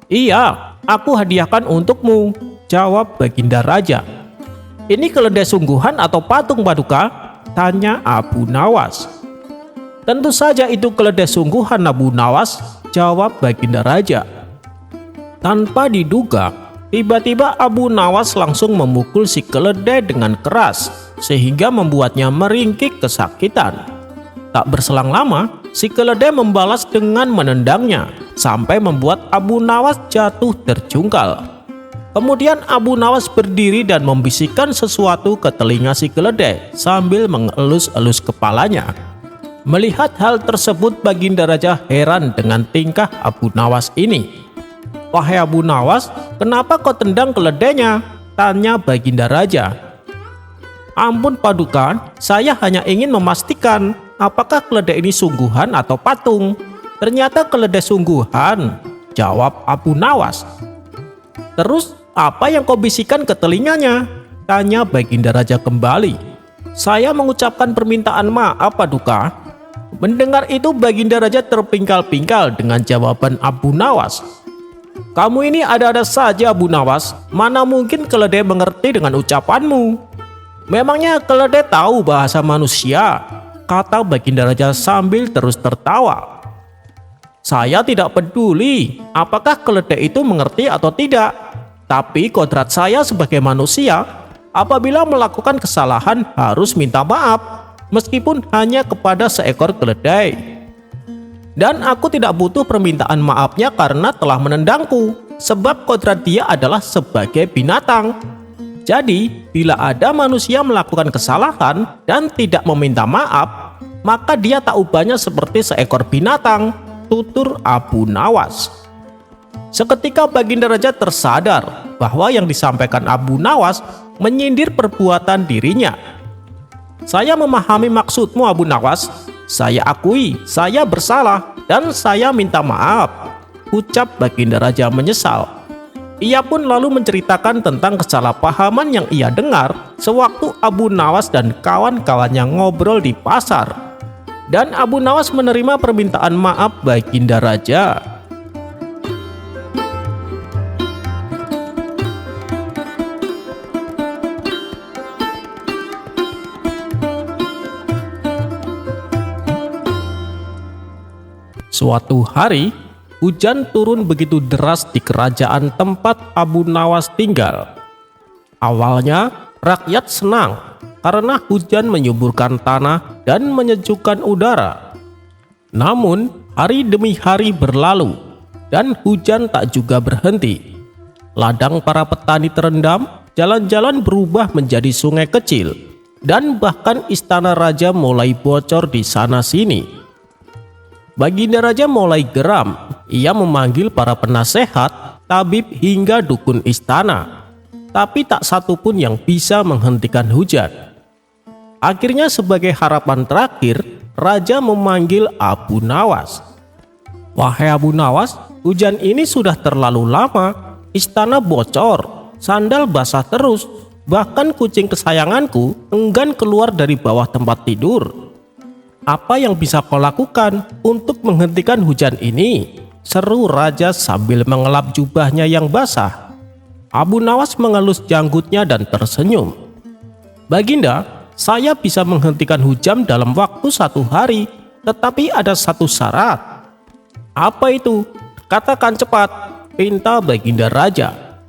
"Iya, aku hadiahkan untukmu," jawab Baginda Raja. "Ini keledai sungguhan atau patung, Paduka?" tanya Abu Nawas. "Tentu saja itu keledai sungguhan, Abu Nawas," jawab Baginda Raja. Tanpa diduga, Tiba-tiba Abu Nawas langsung memukul si keledai dengan keras, sehingga membuatnya meringkik kesakitan. Tak berselang lama, si keledai membalas dengan menendangnya, sampai membuat Abu Nawas jatuh terjungkal. Kemudian Abu Nawas berdiri dan membisikkan sesuatu ke telinga si keledai sambil mengelus-elus kepalanya. Melihat hal tersebut, Baginda Raja heran dengan tingkah Abu Nawas ini. "Wahai Abu Nawas, kenapa kau tendang keledainya?" tanya Baginda Raja. "Ampun Paduka, saya hanya ingin memastikan apakah keledai ini sungguhan atau patung." "Ternyata keledai sungguhan," jawab Abu Nawas. "Terus apa yang kau bisikan ke telinganya?" tanya Baginda Raja kembali. "Saya mengucapkan permintaan maaf Paduka." Mendengar itu, Baginda Raja terpingkal-pingkal dengan jawaban Abu Nawas. "Kamu ini ada-ada saja Abu Nawas, mana mungkin keledai mengerti dengan ucapanmu?" "Memangnya keledai tahu bahasa manusia?" kata Baginda Raja sambil terus tertawa. "Saya tidak peduli apakah keledai itu mengerti atau tidak. Tapi kodrat saya sebagai manusia, apabila melakukan kesalahan harus minta maaf, meskipun hanya kepada seekor keledai. Dan aku tidak butuh permintaan maafnya karena telah menendangku, sebab kodrat dia adalah sebagai binatang. Jadi, bila ada manusia melakukan kesalahan dan tidak meminta maaf, maka dia tak ubahnya seperti seekor binatang," tutur Abu Nawas. Seketika Baginda Raja tersadar bahwa yang disampaikan Abu Nawas menyindir perbuatan dirinya. "Saya memahami maksudmu Abu Nawas. Saya akui saya bersalah dan saya minta maaf," ucap Baginda Raja menyesal. Ia pun lalu menceritakan tentang kesalahpahaman yang ia dengar sewaktu Abu Nawas dan kawan-kawannya ngobrol di pasar. Dan Abu Nawas menerima permintaan maaf Baginda Raja. Suatu hari, hujan turun begitu deras di kerajaan tempat Abu Nawas tinggal. Awalnya, rakyat senang karena hujan menyuburkan tanah dan menyejukkan udara. Namun, hari demi hari berlalu dan hujan tak juga berhenti. Ladang para petani terendam, jalan-jalan berubah menjadi sungai kecil, dan bahkan istana raja mulai bocor di sana-sini. Baginda Raja mulai geram. Ia memanggil para penasehat, tabib hingga dukun istana. Tapi tak satu pun yang bisa menghentikan hujan. Akhirnya sebagai harapan terakhir, Raja memanggil Abu Nawas. "Wahai Abu Nawas, hujan ini sudah terlalu lama. Istana bocor, sandal basah terus. Bahkan kucing kesayanganku enggan keluar dari bawah tempat tidur. Apa yang bisa kau lakukan untuk menghentikan hujan ini?" seru Raja sambil mengelap jubahnya yang basah. Abu Nawas mengelus janggutnya dan tersenyum. "Baginda, saya bisa menghentikan hujan dalam waktu 1 hari, tetapi ada satu syarat." "Apa itu? Katakan cepat," pinta Baginda Raja.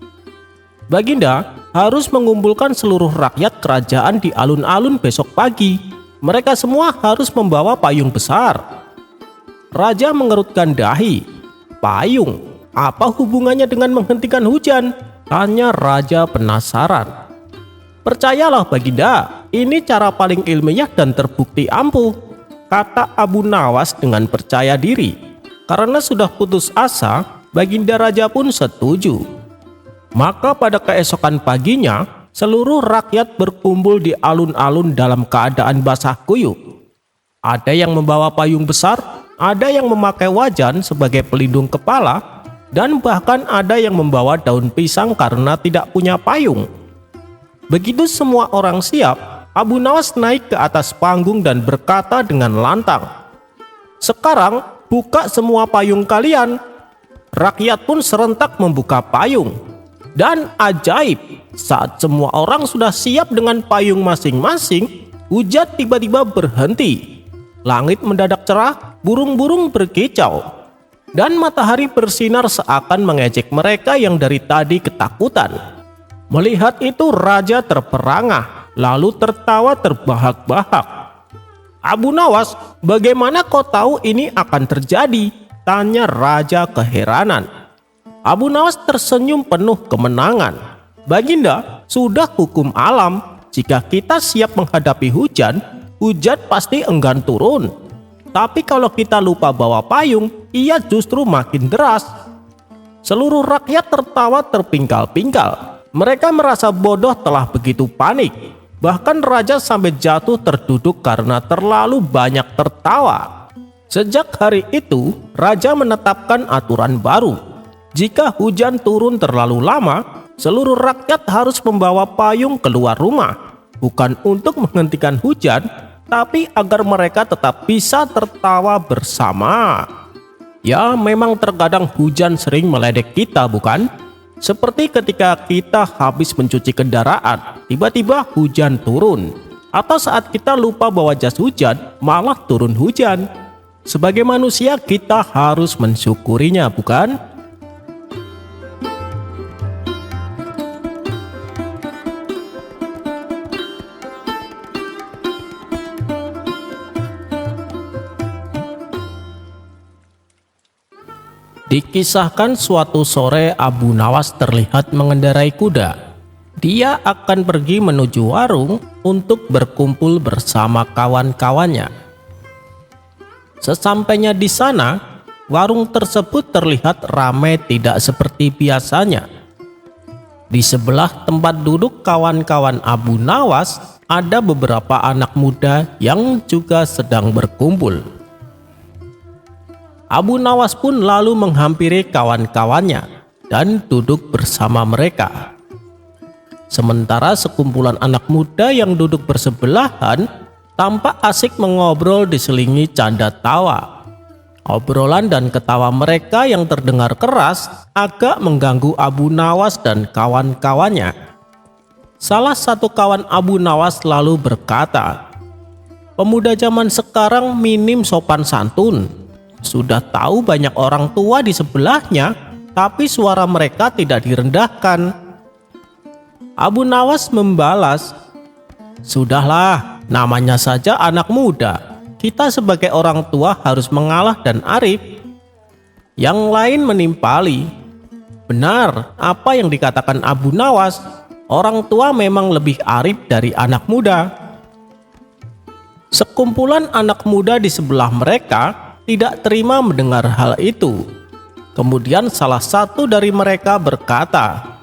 "Baginda harus mengumpulkan seluruh rakyat kerajaan di alun-alun besok pagi. Mereka semua harus membawa payung besar." Raja mengerutkan dahi. "Payung? Apa hubungannya dengan menghentikan hujan?" tanya Raja penasaran. "Percayalah Baginda, ini cara paling ilmiah dan terbukti ampuh," kata Abu Nawas dengan percaya diri. Karena sudah putus asa, Baginda Raja pun setuju. Maka pada keesokan paginya, seluruh rakyat berkumpul di alun-alun dalam keadaan basah kuyup. Ada yang membawa payung besar, ada yang memakai wajan sebagai pelindung kepala, dan bahkan ada yang membawa daun pisang karena tidak punya payung. Begitu semua orang siap, Abu Nawas naik ke atas panggung dan berkata dengan lantang, "Sekarang buka semua payung kalian." Rakyat pun serentak membuka payung. Dan ajaib, saat semua orang sudah siap dengan payung masing-masing, hujan tiba-tiba berhenti. Langit mendadak cerah, burung-burung berkicau. dan matahari bersinar seakan mengejek mereka yang dari tadi ketakutan. Melihat itu raja terperangah, lalu tertawa terbahak-bahak. "Abu Nawas, bagaimana kau tahu ini akan terjadi?" tanya raja keheranan. Abu Nawas tersenyum penuh kemenangan. "Baginda, sudah hukum alam. Jika kita siap menghadapi hujan, hujan pasti enggan turun. Tapi kalau kita lupa bawa payung, ia justru makin deras." Seluruh rakyat tertawa terpingkal-pingkal. Mereka merasa bodoh telah begitu panik. Bahkan raja sampai jatuh terduduk karena terlalu banyak tertawa. Sejak hari itu, raja menetapkan aturan baru. Jika hujan turun terlalu lama, seluruh rakyat harus membawa payung keluar rumah. Bukan untuk menghentikan hujan, tapi agar mereka tetap bisa tertawa bersama. Ya, memang terkadang hujan sering meledek kita, bukan? Seperti ketika kita habis mencuci kendaraan, tiba-tiba hujan turun. Atau saat kita lupa bawa jas hujan, malah turun hujan. Sebagai manusia kita harus mensyukurinya, bukan? Dikisahkan suatu sore Abu Nawas terlihat mengendarai kuda. Dia akan pergi menuju warung untuk berkumpul bersama kawan-kawannya. Sesampainya di sana, warung tersebut terlihat ramai tidak seperti biasanya. Di sebelah tempat duduk kawan-kawan Abu Nawas, ada beberapa anak muda yang juga sedang berkumpul. Abu Nawas pun lalu menghampiri kawan-kawannya dan duduk bersama mereka. Sementara sekumpulan anak muda yang duduk bersebelahan tampak asik mengobrol diselingi canda tawa. Obrolan dan ketawa mereka yang terdengar keras agak mengganggu Abu Nawas dan kawan-kawannya. Salah satu kawan Abu Nawas lalu berkata, "Pemuda zaman sekarang minim sopan santun. Sudah tahu banyak orang tua di sebelahnya, tapi suara mereka tidak direndahkan." Abu Nawas membalas, "Sudahlah, namanya saja anak muda. Kita sebagai orang tua harus mengalah dan arif." Yang lain menimpali, "Benar apa yang dikatakan Abu Nawas, orang tua memang lebih arif dari anak muda." Sekumpulan anak muda di sebelah mereka tidak terima mendengar hal itu. Kemudian salah satu dari mereka berkata,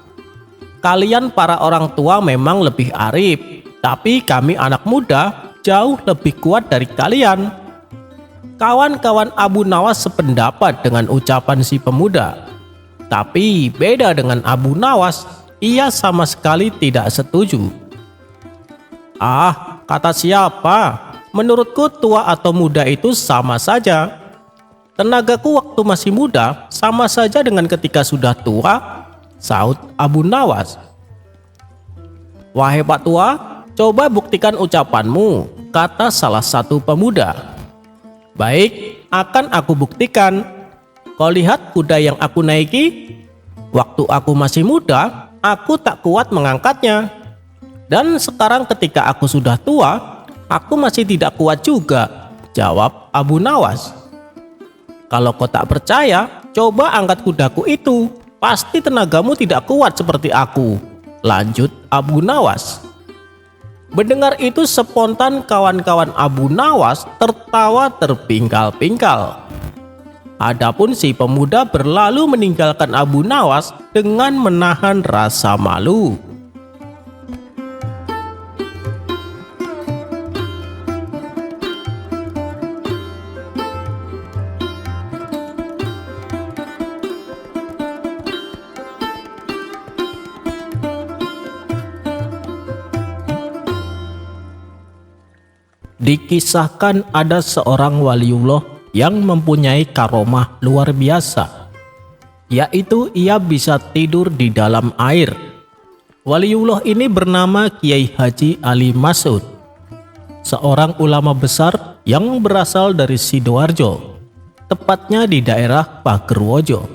"Kalian para orang tua memang lebih arif, tapi kami anak muda jauh lebih kuat dari kalian." Kawan-kawan Abu Nawas sependapat dengan ucapan si pemuda. Tapi beda dengan Abu Nawas, ia sama sekali tidak setuju. "Ah, kata siapa? Menurutku tua atau muda itu sama saja. Tenagaku waktu masih muda sama saja dengan ketika sudah tua," sahut Abu Nawas. "Wahai Pak Tua, coba buktikan ucapanmu," kata salah satu pemuda. "Baik, akan aku buktikan. Kau lihat kuda yang aku naiki? Waktu aku masih muda, aku tak kuat mengangkatnya. Dan sekarang ketika aku sudah tua, aku masih tidak kuat juga," jawab Abu Nawas. "Kalau kau tak percaya, coba angkat kudaku itu. Pasti tenagamu tidak kuat seperti aku," lanjut Abu Nawas. Mendengar itu spontan kawan-kawan Abu Nawas tertawa terpingkal-pingkal. Adapun si pemuda berlalu meninggalkan Abu Nawas dengan menahan rasa malu. Dikisahkan ada seorang waliullah yang mempunyai karomah luar biasa, yaitu ia bisa tidur di dalam air. Waliullah ini bernama Kiai Haji Ali Masud, seorang ulama besar yang berasal dari Sidoarjo. tepatnya di daerah Pagerwojo.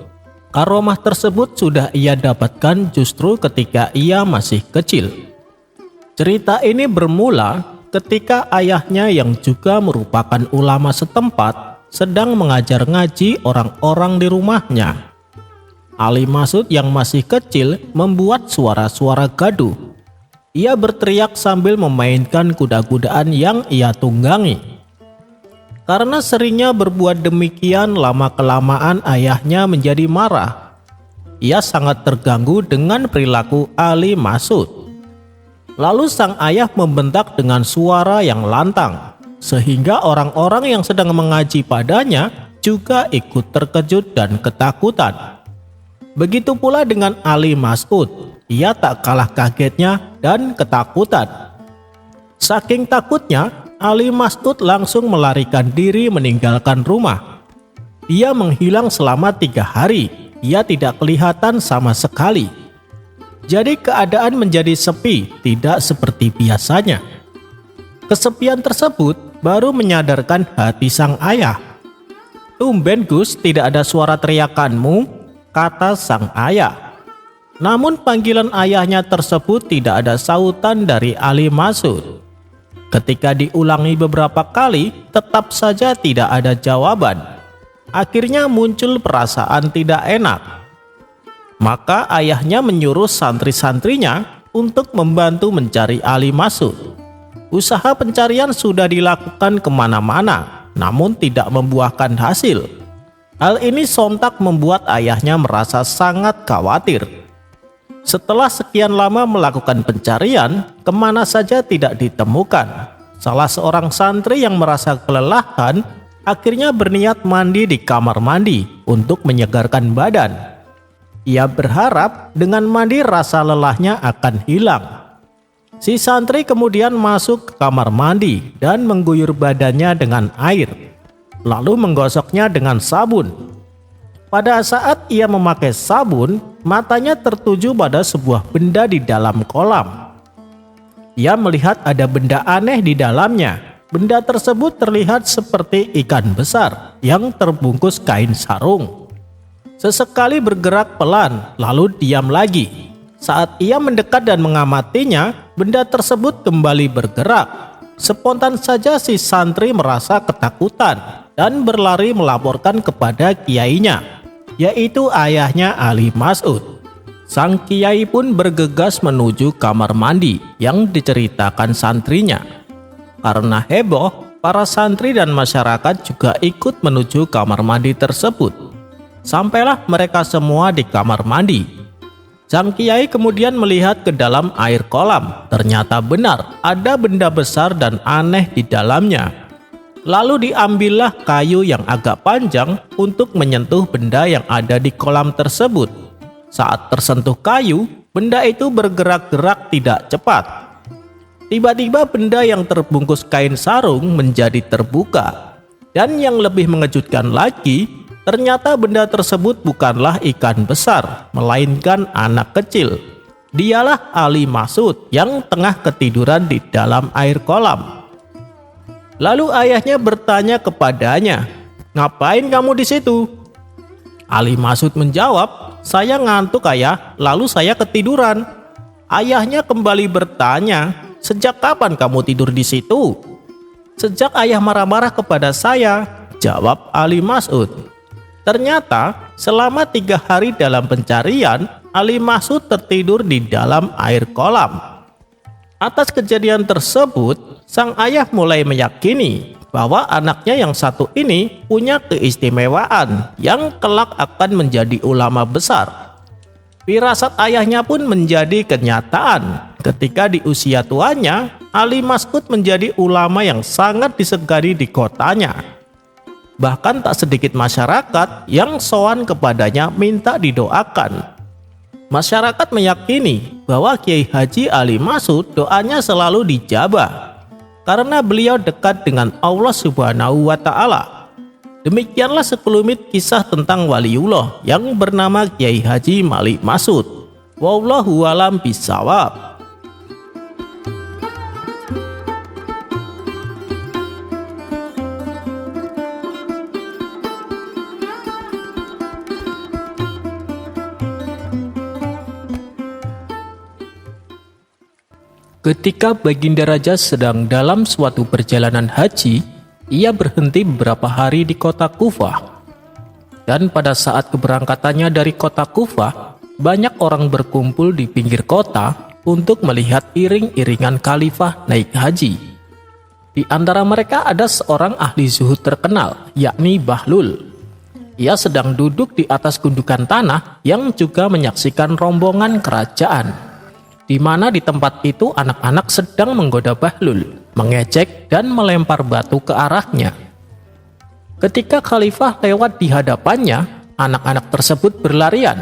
Karomah tersebut sudah ia dapatkan justru ketika ia masih kecil. Cerita ini bermula ketika ayahnya yang juga merupakan ulama setempat sedang mengajar ngaji orang-orang di rumahnya. Ali Masud yang masih kecil membuat suara-suara gaduh. Ia berteriak sambil memainkan kuda-kudaan yang ia tunggangi. Karena seringnya berbuat demikian, lama-kelamaan ayahnya menjadi marah. Ia sangat terganggu dengan perilaku Ali Masud. Lalu sang ayah membentak dengan suara yang lantang, sehingga orang-orang yang sedang mengaji padanya juga ikut terkejut dan ketakutan. Begitu pula dengan Ali Masud, ia tak kalah kagetnya dan ketakutan. Saking takutnya, Ali Masud langsung melarikan diri meninggalkan rumah. Dia menghilang selama 3 hari, ia tidak kelihatan sama sekali. Jadi keadaan menjadi sepi, tidak seperti biasanya. Kesepian tersebut baru menyadarkan hati sang ayah. "Tumben Gus, tidak ada suara teriakanmu," kata sang ayah. Namun panggilan ayahnya tersebut tidak ada sautan dari Ali Masud. Ketika diulangi beberapa kali, tetap saja tidak ada jawaban. Akhirnya muncul perasaan tidak enak. Maka ayahnya menyuruh santri-santrinya untuk membantu mencari Ali Masud. Usaha pencarian sudah dilakukan kemana-mana, namun tidak membuahkan hasil. Hal ini sontak membuat ayahnya merasa sangat khawatir. Setelah sekian lama melakukan pencarian, kemana saja tidak ditemukan. Salah seorang santri yang merasa kelelahan akhirnya berniat mandi di kamar mandi untuk menyegarkan badan. Ia berharap dengan mandi rasa lelahnya akan hilang. Si santri kemudian masuk ke kamar mandi dan mengguyur badannya dengan air, lalu menggosoknya dengan sabun. Pada saat ia memakai sabun, matanya tertuju pada sebuah benda di dalam kolam. Ia melihat ada benda aneh di dalamnya. Benda tersebut terlihat seperti ikan besar yang terbungkus kain sarung. Sesekali bergerak pelan, lalu diam lagi. Saat ia mendekat dan mengamatinya, benda tersebut kembali bergerak. Spontan saja si santri merasa ketakutan dan berlari melaporkan kepada kiainya, yaitu ayahnya Ali Masud. Sang kiai pun bergegas menuju kamar mandi yang diceritakan santrinya. Karena heboh, para santri dan masyarakat juga ikut menuju kamar mandi tersebut. Sampailah mereka semua di kamar mandi. Sang kiai kemudian melihat ke dalam air kolam. Ternyata benar ada benda besar dan aneh di dalamnya. Lalu diambillah kayu yang agak panjang untuk menyentuh benda yang ada di kolam tersebut. Saat tersentuh kayu, benda itu bergerak-gerak tidak cepat. Tiba-tiba benda yang terbungkus kain sarung menjadi terbuka. Dan yang lebih mengejutkan lagi, ternyata benda tersebut bukanlah ikan besar, melainkan anak kecil. Dialah Ali Masud yang tengah ketiduran di dalam air kolam. Lalu ayahnya bertanya kepadanya, "Ngapain kamu di situ?" Ali Masud menjawab, "Saya ngantuk ayah, lalu saya ketiduran." Ayahnya kembali bertanya, "Sejak kapan kamu tidur di situ?" "Sejak ayah marah-marah kepada saya," jawab Ali Masud. Ternyata selama 3 hari dalam pencarian, Ali Masud tertidur di dalam air kolam. Atas kejadian tersebut, sang ayah mulai meyakini bahwa anaknya yang satu ini punya keistimewaan yang kelak akan menjadi ulama besar. Firasat ayahnya pun menjadi kenyataan ketika di usia tuanya, Ali Masud menjadi ulama yang sangat disegani di kotanya. Bahkan tak sedikit masyarakat yang sowan kepadanya minta didoakan. Masyarakat meyakini bahwa Kiai Haji Ali Masud doanya selalu dijabah karena beliau dekat dengan Allah Subhanahu wa Ta'ala. Demikianlah sekelumit kisah tentang waliullah yang bernama Kiai Haji Malik Masud. Wallahu a'lam bishawab. Ketika Baginda Raja sedang dalam suatu perjalanan haji, ia berhenti beberapa hari di kota Kufah. Dan pada saat keberangkatannya dari kota Kufah, banyak orang berkumpul di pinggir kota untuk melihat iring-iringan khalifah naik haji. Di antara mereka ada seorang ahli zuhud terkenal, yakni Bahlul. Ia sedang duduk di atas gundukan tanah yang juga menyaksikan rombongan kerajaan, di mana di tempat itu anak-anak sedang menggoda Bahlul, mengejek dan melempar batu ke arahnya. Ketika khalifah lewat di hadapannya, anak-anak tersebut berlarian.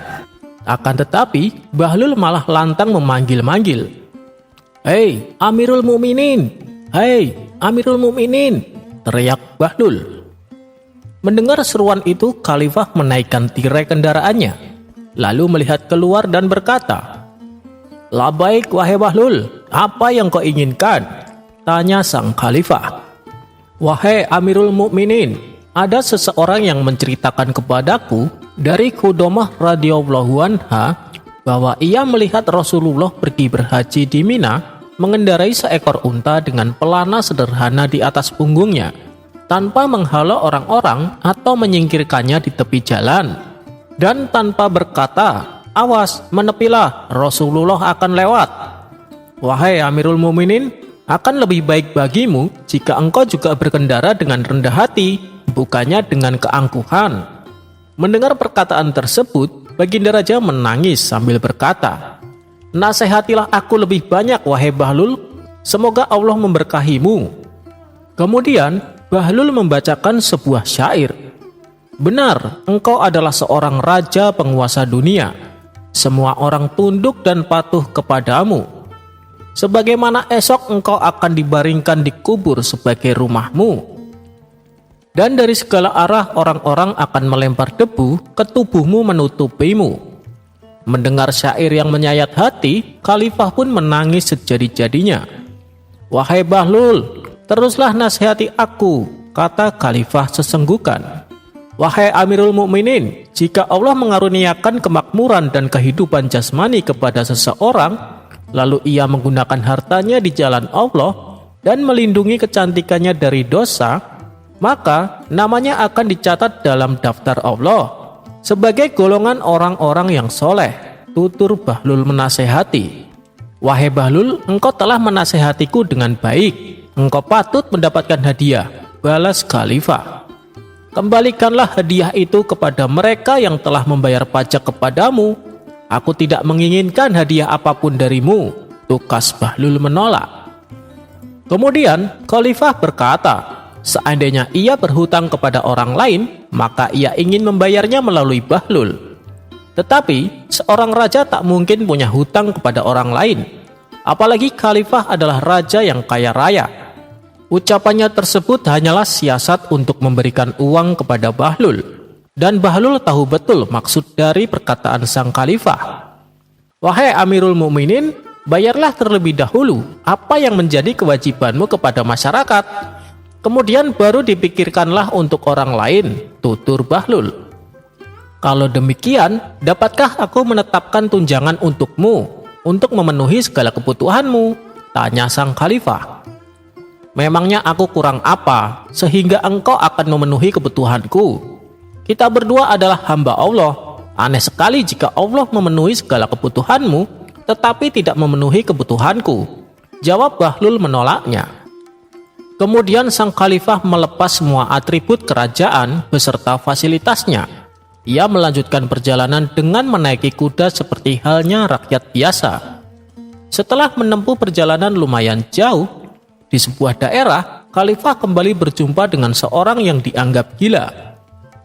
Akan tetapi, Bahlul malah lantang memanggil-manggil, "Hei, Amirul Mukminin! Hei, Amirul Mukminin!" teriak Bahlul. Mendengar seruan itu, khalifah menaikkan tirai kendaraannya, lalu melihat keluar dan berkata, "Labaik wahai Bahlul, apa yang kau inginkan?" tanya sang khalifah. "Wahai Amirul Mukminin, ada seseorang yang menceritakan kepadaku dari Khudomah radhiyallahu anha bahwa ia melihat Rasulullah pergi berhaji di Mina mengendarai seekor unta dengan pelana sederhana di atas punggungnya, tanpa menghalau orang-orang atau menyingkirkannya di tepi jalan, dan tanpa berkata, 'Awas, menepilah, Rasulullah akan lewat.' Wahai Amirul Mukminin, akan lebih baik bagimu jika engkau juga berkendara dengan rendah hati, bukannya dengan keangkuhan." Mendengar perkataan tersebut, Baginda Raja menangis sambil berkata, "Nasihatilah aku lebih banyak wahai Bahlul, semoga Allah memberkahimu." Kemudian Bahlul membacakan sebuah syair. "Benar, engkau adalah seorang raja penguasa dunia. Semua orang tunduk dan patuh kepadamu. Sebagaimana esok engkau akan dibaringkan di kubur sebagai rumahmu. Dan dari segala arah orang-orang akan melempar debu ke tubuhmu menutupimu." Mendengar syair yang menyayat hati, khalifah pun menangis sejadi-jadinya. "Wahai Bahlul, teruslah nasihati aku," kata khalifah sesenggukan. "Wahai Amirul Mukminin, jika Allah mengaruniakan kemakmuran dan kehidupan jasmani kepada seseorang, lalu ia menggunakan hartanya di jalan Allah dan melindungi kecantikannya dari dosa, maka namanya akan dicatat dalam daftar Allah sebagai golongan orang-orang yang soleh," tutur Bahlul menasehati. "Wahai Bahlul, engkau telah menasehatiku dengan baik. Engkau patut mendapatkan hadiah," balas khalifah. "Kembalikanlah hadiah itu kepada mereka yang telah membayar pajak kepadamu. Aku tidak menginginkan hadiah apapun darimu," tukas Bahlul menolak. Kemudian khalifah berkata, seandainya ia berhutang kepada orang lain, maka ia ingin membayarnya melalui Bahlul. Tetapi seorang raja tak mungkin punya hutang kepada orang lain, apalagi khalifah adalah raja yang kaya raya. Ucapannya tersebut hanyalah siasat untuk memberikan uang kepada Bahlul, dan Bahlul tahu betul maksud dari perkataan sang khalifah. "Wahai Amirul Mukminin, bayarlah terlebih dahulu apa yang menjadi kewajibanmu kepada masyarakat. Kemudian baru dipikirkanlah untuk orang lain," tutur Bahlul. "Kalau demikian, dapatkah aku menetapkan tunjangan untukmu untuk memenuhi segala kebutuhanmu?" tanya sang khalifah. "Memangnya aku kurang apa sehingga engkau akan memenuhi kebutuhanku? Kita berdua adalah hamba Allah. Aneh sekali jika Allah memenuhi segala kebutuhanmu tetapi tidak memenuhi kebutuhanku," jawab Bahlul menolaknya. Kemudian sang khalifah melepas semua atribut kerajaan beserta fasilitasnya. Ia melanjutkan perjalanan dengan menaiki kuda seperti halnya rakyat biasa. Setelah menempuh perjalanan lumayan jauh, di sebuah daerah, khalifah kembali berjumpa dengan seorang yang dianggap gila.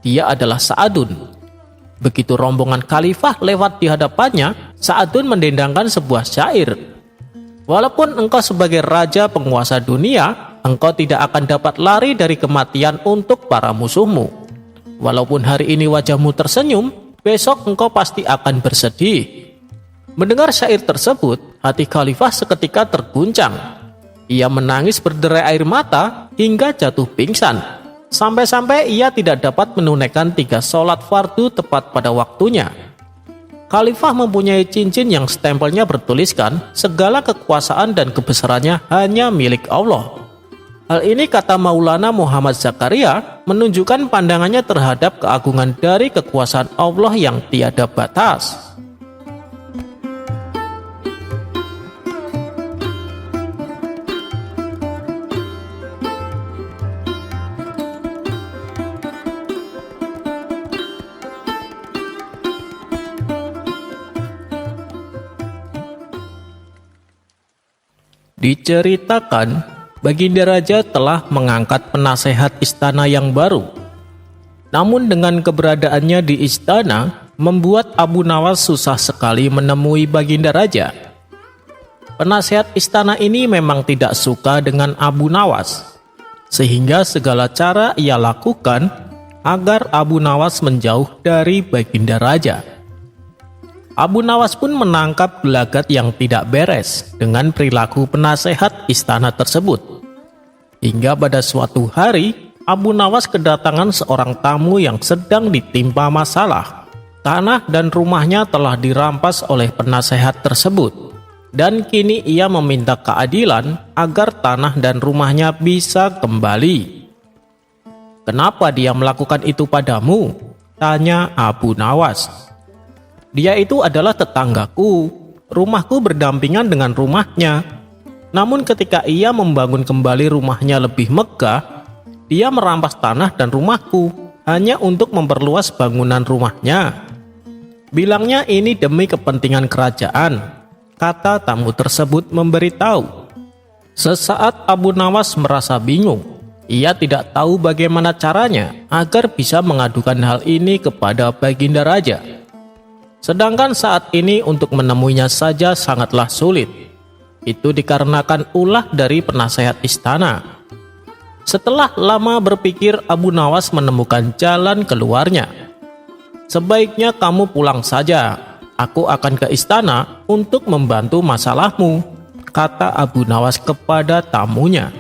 Dia adalah Sa'adun. Begitu rombongan khalifah lewat di hadapannya, Sa'adun mendendangkan sebuah syair. "Walaupun engkau sebagai raja penguasa dunia, engkau tidak akan dapat lari dari kematian untuk para musuhmu. Walaupun hari ini wajahmu tersenyum, besok engkau pasti akan bersedih." Mendengar syair tersebut, hati khalifah seketika terguncang. Ia menangis berderai air mata hingga jatuh pingsan. Sampai-sampai ia tidak dapat menunaikan 3 sholat fardu tepat pada waktunya. Khalifah mempunyai cincin yang stempelnya bertuliskan segala kekuasaan dan kebesarannya hanya milik Allah. Hal ini, kata Maulana Muhammad Zakaria, menunjukkan pandangannya terhadap keagungan dari kekuasaan Allah yang tiada batas. Diceritakan, Baginda Raja telah mengangkat penasehat istana yang baru. Namun dengan keberadaannya di istana, membuat Abu Nawas susah sekali menemui Baginda Raja. Penasehat istana ini memang tidak suka dengan Abu Nawas, sehingga segala cara ia lakukan agar Abu Nawas menjauh dari Baginda Raja. Abu Nawas pun menangkap gelagat yang tidak beres dengan perilaku penasehat istana tersebut. Hingga pada suatu hari, Abu Nawas kedatangan seorang tamu yang sedang ditimpa masalah. Tanah dan rumahnya telah dirampas oleh penasehat tersebut, dan kini ia meminta keadilan agar tanah dan rumahnya bisa kembali. "Kenapa dia melakukan itu padamu?" tanya Abu Nawas. "Dia itu adalah tetanggaku, rumahku berdampingan dengan rumahnya. Namun ketika ia membangun kembali rumahnya lebih megah, dia merampas tanah dan rumahku hanya untuk memperluas bangunan rumahnya. Bilangnya ini demi kepentingan kerajaan," kata tamu tersebut memberitahu. Sesaat Abu Nawas merasa bingung. Ia tidak tahu bagaimana caranya agar bisa mengadukan hal ini kepada Baginda Raja. Sedangkan saat ini untuk menemuinya saja sangatlah sulit. Itu dikarenakan ulah dari penasehat istana. Setelah lama berpikir, Abu Nawas menemukan jalan keluarnya. "Sebaiknya kamu pulang saja. Aku akan ke istana untuk membantu masalahmu," kata Abu Nawas kepada tamunya.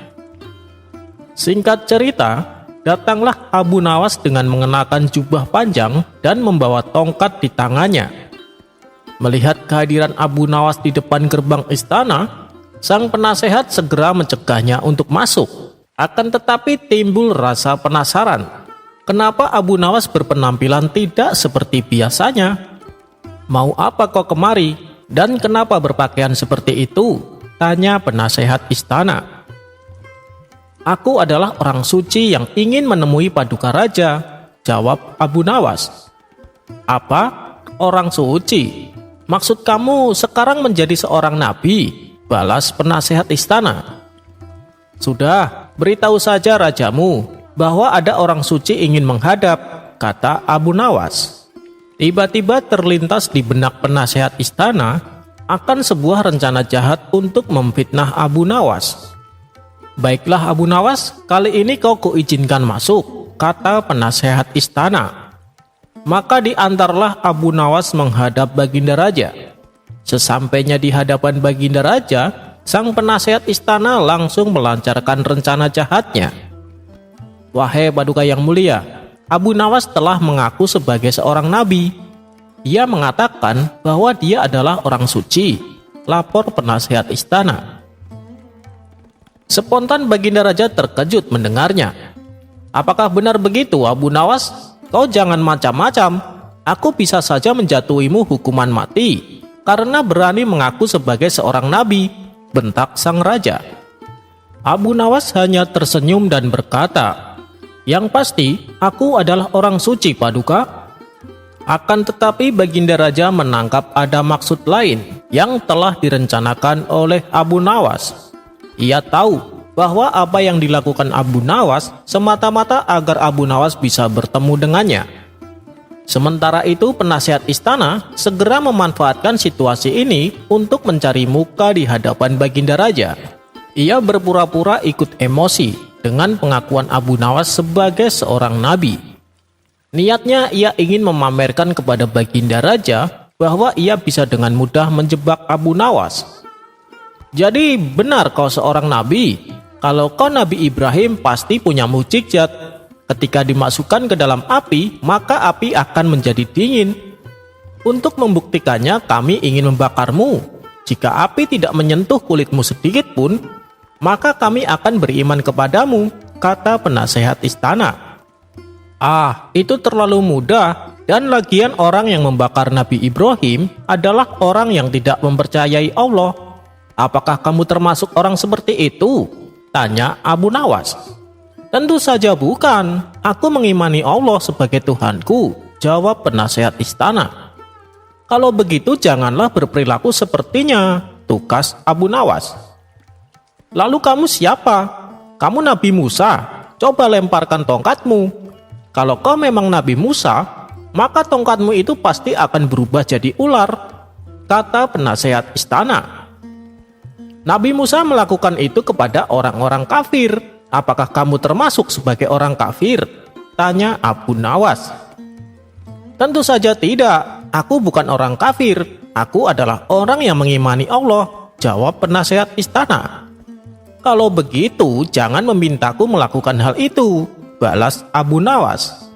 Singkat cerita, datanglah Abu Nawas dengan mengenakan jubah panjang dan membawa tongkat di tangannya. Melihat kehadiran Abu Nawas di depan gerbang istana, sang penasehat segera mencegahnya untuk masuk. Akan tetapi timbul rasa penasaran. Kenapa Abu Nawas berpenampilan tidak seperti biasanya? "Mau apa kau kemari? Dan kenapa berpakaian seperti itu?" tanya penasehat istana. "Aku adalah orang suci yang ingin menemui Paduka Raja," jawab Abu Nawas. "Apa? Orang suci? Maksud kamu sekarang menjadi seorang nabi?" balas penasehat istana. "Sudah, beritahu saja rajamu bahwa ada orang suci ingin menghadap," kata Abu Nawas. Tiba-tiba terlintas di benak penasehat istana akan sebuah rencana jahat untuk memfitnah Abu Nawas. "Baiklah Abu Nawas, kali ini kau kuizinkan masuk," kata penasehat istana. Maka diantarlah Abu Nawas menghadap Baginda Raja. Sesampainya di hadapan Baginda Raja, sang penasehat istana langsung melancarkan rencana jahatnya. "Wahai Paduka yang mulia, Abu Nawas telah mengaku sebagai seorang nabi. Ia mengatakan bahwa dia adalah orang suci," lapor penasehat istana. Spontan Baginda Raja terkejut mendengarnya. "Apakah benar begitu Abu Nawas? Kau jangan macam-macam. Aku bisa saja menjatuhimu hukuman mati karena berani mengaku sebagai seorang nabi," bentak sang raja. Abu Nawas hanya tersenyum dan berkata, "Yang pasti aku adalah orang suci Paduka." Akan tetapi Baginda Raja menangkap ada maksud lain yang telah direncanakan oleh Abu Nawas. Ia tahu bahwa apa yang dilakukan Abu Nawas semata-mata agar Abu Nawas bisa bertemu dengannya. Sementara itu penasehat istana segera memanfaatkan situasi ini untuk mencari muka di hadapan Baginda Raja. Ia berpura-pura ikut emosi dengan pengakuan Abu Nawas sebagai seorang nabi. Niatnya ia ingin memamerkan kepada Baginda Raja bahwa ia bisa dengan mudah menjebak Abu Nawas. "Jadi benar kau seorang nabi? Kalau kau Nabi Ibrahim pasti punya mukjizat. Ketika dimasukkan ke dalam api, maka api akan menjadi dingin. Untuk membuktikannya kami ingin membakarmu. Jika api tidak menyentuh kulitmu sedikit pun, maka kami akan beriman kepadamu, kata penasehat istana. Ah, itu terlalu mudah, dan lagian orang yang membakar Nabi Ibrahim adalah orang yang tidak mempercayai Allah. Apakah kamu termasuk orang seperti itu? Tanya Abu Nawas. Tentu saja bukan, aku mengimani Allah sebagai Tuhanku, jawab penasehat istana. Kalau begitu janganlah berperilaku sepertinya, tukas Abu Nawas. Lalu kamu siapa? Kamu Nabi Musa, coba lemparkan tongkatmu. Kalau kau memang Nabi Musa, maka tongkatmu itu pasti akan berubah jadi ular, kata penasehat istana. Nabi Musa melakukan itu kepada orang-orang kafir. Apakah kamu termasuk sebagai orang kafir? Tanya Abu Nawas. Tentu saja tidak, aku bukan orang kafir. Aku adalah orang yang mengimani Allah, jawab penasehat istana. Kalau begitu, jangan memintaku melakukan hal itu, balas Abu Nawas.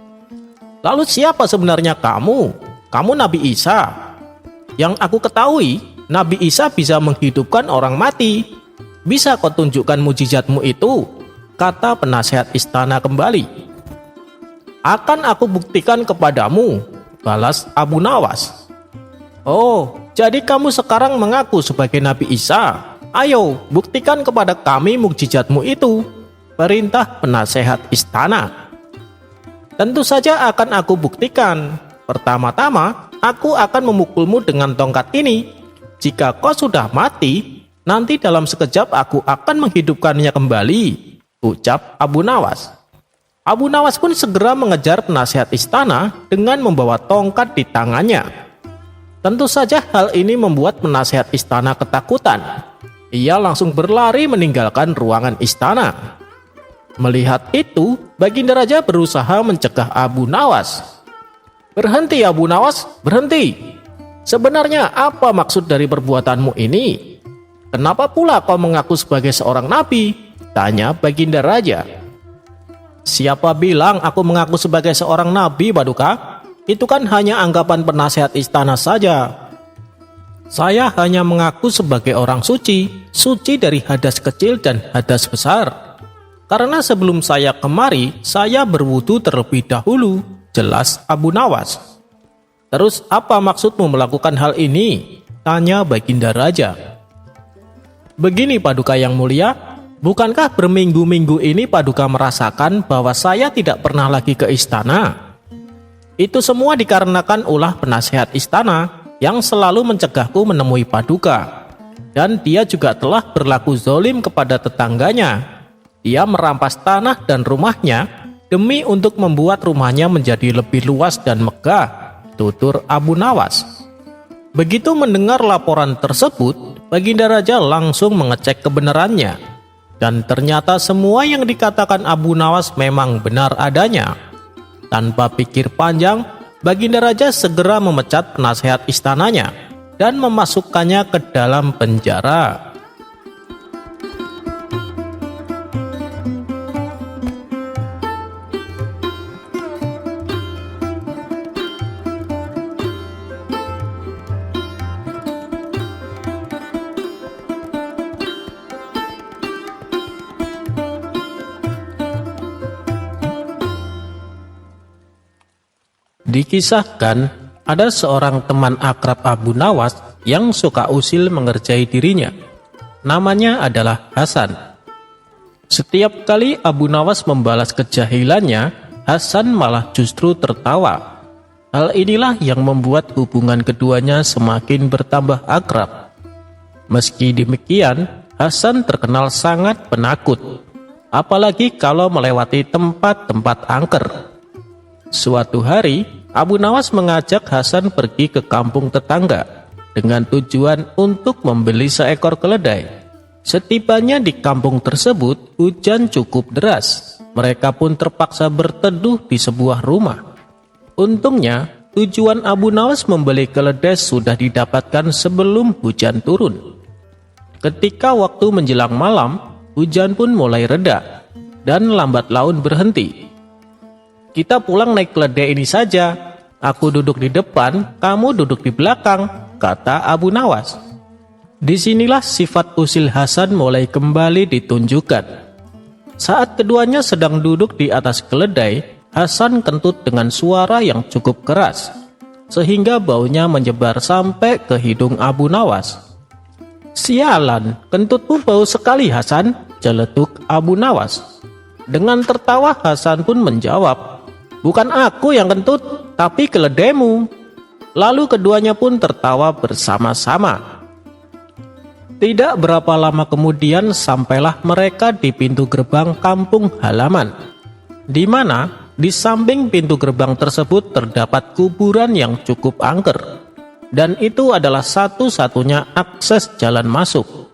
Lalu siapa sebenarnya kamu? Kamu Nabi Isa. Yang aku ketahui, Nabi Isa bisa menghidupkan orang mati. Bisa kau tunjukkan mujizatmu itu? Kata penasehat istana kembali. Akan aku buktikan kepadamu, balas Abu Nawas. Oh, jadi kamu sekarang mengaku sebagai Nabi Isa? Ayo, buktikan kepada kami mukjizatmu itu, perintah penasehat istana. Tentu saja akan aku buktikan. Pertama-tama, aku akan memukulmu dengan tongkat ini. Jika kau sudah mati, nanti dalam sekejap aku akan menghidupkannya kembali, ucap Abu Nawas. Abu Nawas pun segera mengejar penasehat istana dengan membawa tongkat di tangannya. Tentu saja hal ini membuat penasehat istana ketakutan. Ia langsung berlari meninggalkan ruangan istana. Melihat itu, Baginda Raja berusaha mencegah Abu Nawas. Berhenti Abu Nawas, berhenti. Sebenarnya apa maksud dari perbuatanmu ini? Kenapa pula kau mengaku sebagai seorang nabi? Tanya Baginda Raja. Siapa bilang aku mengaku sebagai seorang nabi, Paduka? Itu kan hanya anggapan penasehat istana saja. Saya hanya mengaku sebagai orang suci, suci dari hadas kecil dan hadas besar. Karena sebelum saya kemari, saya berwudu terlebih dahulu, jelas Abu Nawas. Terus apa maksudmu melakukan hal ini? Tanya Baginda Raja. Begini Paduka yang mulia, bukankah berminggu-minggu ini Paduka merasakan bahwa saya tidak pernah lagi ke istana? Itu semua dikarenakan ulah penasehat istana yang selalu mencegahku menemui Paduka. Dan dia juga telah berlaku zalim kepada tetangganya. Dia merampas tanah dan rumahnya demi untuk membuat rumahnya menjadi lebih luas dan megah, tutur Abu Nawas. Begitu mendengar laporan tersebut, Baginda Raja langsung mengecek kebenarannya. Dan ternyata semua yang dikatakan Abu Nawas memang benar adanya. Tanpa pikir panjang, Baginda Raja segera memecat penasehat istananya dan memasukkannya ke dalam penjara. Dikisahkan, ada seorang teman akrab Abu Nawas yang suka usil mengerjai dirinya. Namanya adalah Hasan. Setiap kali Abu Nawas membalas kejahilannya, Hasan malah justru tertawa. Hal inilah yang membuat hubungan keduanya semakin bertambah akrab. Meski demikian, Hasan terkenal sangat penakut, apalagi kalau melewati tempat-tempat angker. Suatu hari, Abu Nawas mengajak Hasan pergi ke kampung tetangga dengan tujuan untuk membeli seekor keledai. Setibanya di kampung tersebut, hujan cukup deras. Mereka pun terpaksa berteduh di sebuah rumah. Untungnya, tujuan Abu Nawas membeli keledai sudah didapatkan sebelum hujan turun. Ketika waktu menjelang malam, hujan pun mulai reda dan lambat laun berhenti. Kita pulang naik keledai ini saja, Aku duduk di depan, kamu duduk di belakang, kata Abu Nawas. Disinilah sifat usil Hasan mulai kembali ditunjukkan. Saat keduanya sedang duduk di atas keledai, Hasan kentut dengan suara yang cukup keras, sehingga baunya menyebar sampai ke hidung Abu Nawas. "Sialan, kentutmu bau sekali Hasan," celetuk Abu Nawas. Dengan tertawa Hasan pun menjawab, "Bukan aku yang kentut, tapi keledaimu." Lalu keduanya pun tertawa bersama-sama. Tidak berapa lama kemudian sampailah mereka di pintu gerbang kampung halaman, di mana di samping pintu gerbang tersebut terdapat kuburan yang cukup angker, dan itu adalah satu-satunya akses jalan masuk.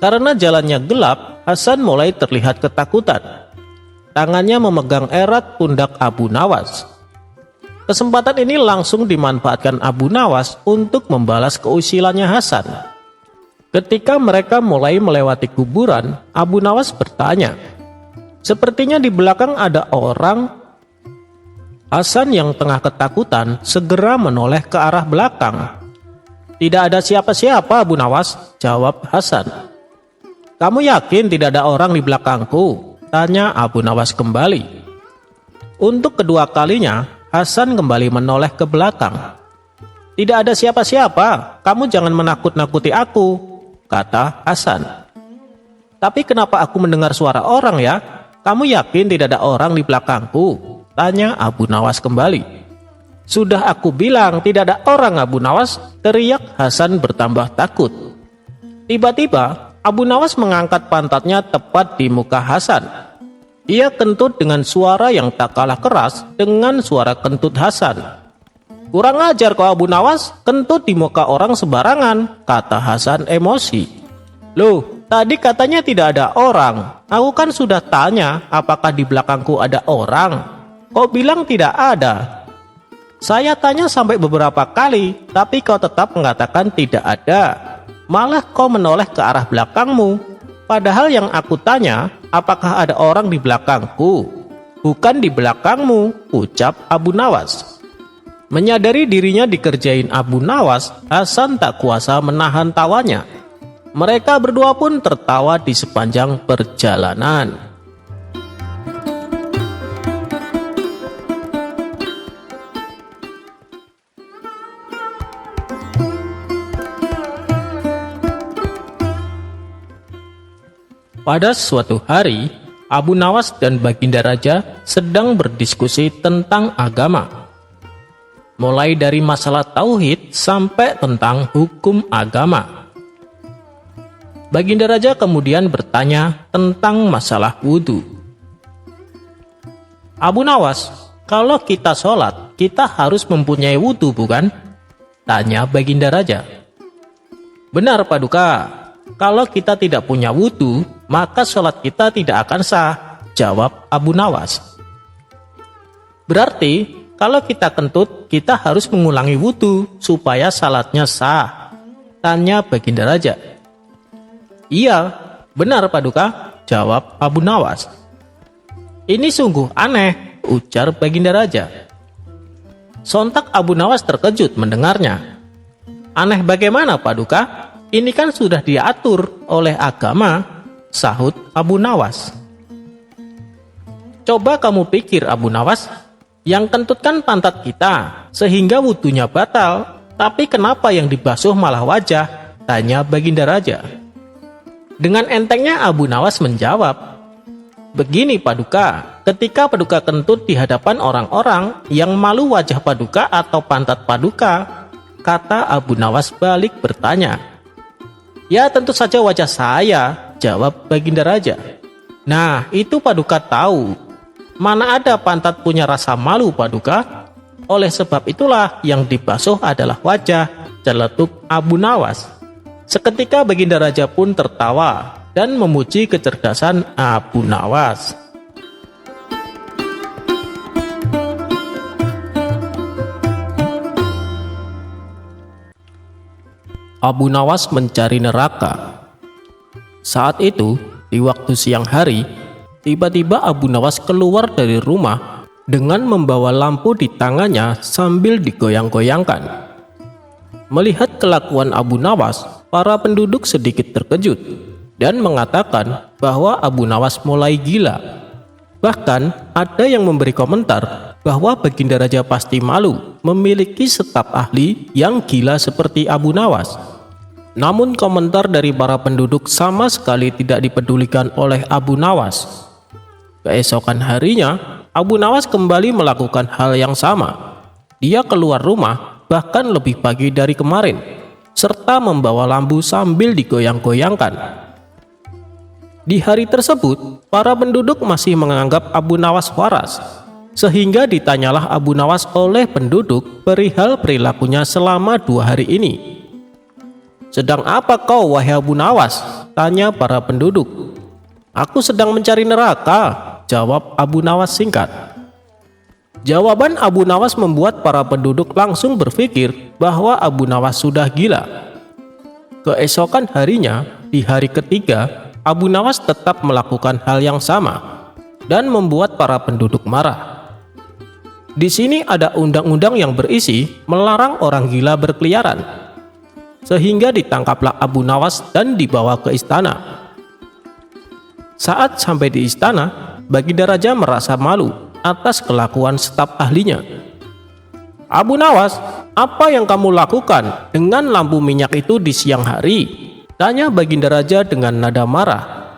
Karena jalannya gelap, Hasan mulai terlihat ketakutan. Tangannya memegang erat pundak Abu Nawas. Kesempatan ini langsung dimanfaatkan Abu Nawas untuk membalas keusilannya Hasan. Ketika mereka mulai melewati kuburan, Abu Nawas bertanya, "Sepertinya di belakang ada orang." Hasan yang tengah ketakutan segera menoleh ke arah belakang. "Tidak ada siapa-siapa, Abu Nawas," jawab Hasan. "Kamu yakin tidak ada orang di belakangku?" tanya Abu Nawas kembali. Untuk kedua kalinya, Hasan kembali menoleh ke belakang. "Tidak ada siapa-siapa, kamu jangan menakut-nakuti aku," kata Hasan. "Tapi kenapa aku mendengar suara orang ya? Kamu yakin tidak ada orang di belakangku?" tanya Abu Nawas kembali. "Sudah aku bilang tidak ada orang, Abu Nawas," teriak Hasan bertambah takut. Tiba-tiba Abu Nawas mengangkat pantatnya tepat di muka Hasan. Ia kentut dengan suara yang tak kalah keras dengan suara kentut Hasan. "Kurang ajar kau Abu Nawas, kentut di muka orang sembarangan," kata Hasan emosi. "Loh, tadi katanya tidak ada orang. Aku kan sudah tanya apakah di belakangku ada orang. Kau bilang tidak ada. Saya tanya sampai beberapa kali, tapi kau tetap mengatakan tidak ada. Malah kau menoleh ke arah belakangmu. Padahal yang aku tanya, apakah ada orang di belakangku? Bukan di belakangmu," ucap Abu Nawas. Menyadari dirinya dikerjain Abu Nawas, Hasan tak kuasa menahan tawanya. Mereka berdua pun tertawa di sepanjang perjalanan. Pada suatu hari, Abu Nawas dan Baginda Raja sedang berdiskusi tentang agama. Mulai dari masalah tauhid sampai tentang hukum agama. Baginda Raja kemudian bertanya tentang masalah wudhu. "Abu Nawas, kalau kita sholat, kita harus mempunyai wudhu bukan?" tanya Baginda Raja. "Benar Paduka. Kalau kita tidak punya wudhu, maka sholat kita tidak akan sah," jawab Abu Nawas. "Berarti kalau kita kentut, kita harus mengulangi wudhu supaya salatnya sah?" tanya Baginda Raja. "Iya, benar Paduka," jawab Abu Nawas. "Ini sungguh aneh," ujar Baginda Raja. Sontak Abu Nawas terkejut mendengarnya. "Aneh bagaimana Paduka? Ini kan sudah diatur oleh agama," sahut Abu Nawas. "Coba kamu pikir Abu Nawas, yang kentut kan pantat kita, sehingga wudhunya batal. Tapi kenapa yang dibasuh malah wajah?" tanya Baginda Raja. Dengan entengnya Abu Nawas menjawab, "Begini Paduka, ketika Paduka kentut di hadapan orang-orang, yang malu wajah Paduka atau pantat Paduka?" kata Abu Nawas balik bertanya. "Ya tentu saja wajah saya," jawab Baginda Raja. "Nah itu Paduka tahu. Mana ada pantat punya rasa malu Paduka? Oleh sebab itulah yang dibasuh adalah wajah," celetuk Abu Nawas. Seketika Baginda Raja pun tertawa dan memuji kecerdasan Abu Nawas. Abu Nawas mencari neraka. Saat itu, di waktu siang hari, tiba-tiba Abu Nawas keluar dari rumah dengan membawa lampu di tangannya sambil digoyang-goyangkan. Melihat kelakuan Abu Nawas, para penduduk sedikit terkejut dan mengatakan bahwa Abu Nawas mulai gila. Bahkan ada yang memberi komentar bahwa Baginda Raja pasti malu memiliki staf ahli yang gila seperti Abu Nawas. Namun komentar dari para penduduk sama sekali tidak dipedulikan oleh Abu Nawas. Keesokan harinya, Abu Nawas kembali melakukan hal yang sama. Dia keluar rumah bahkan lebih pagi dari kemarin, serta membawa lampu sambil digoyang-goyangkan. Di hari tersebut, para penduduk masih menganggap Abu Nawas waras, sehingga ditanyalah Abu Nawas oleh penduduk perihal perilakunya selama 2 hari ini. "Sedang apa kau, wahai Abu Nawas?" tanya para penduduk. "Aku sedang mencari neraka," jawab Abu Nawas singkat. Jawaban Abu Nawas membuat para penduduk langsung berpikir bahwa Abu Nawas sudah gila. Keesokan harinya, di hari ketiga, Abu Nawas tetap melakukan hal yang sama dan membuat para penduduk marah. Di sini ada undang-undang yang berisi melarang orang gila berkeliaran, sehingga ditangkaplah Abu Nawas dan dibawa ke istana. Saat sampai di istana, Baginda Raja merasa malu atas kelakuan staf ahlinya. "Abu Nawas, apa yang kamu lakukan dengan lampu minyak itu di siang hari?" tanya Baginda Raja dengan nada marah.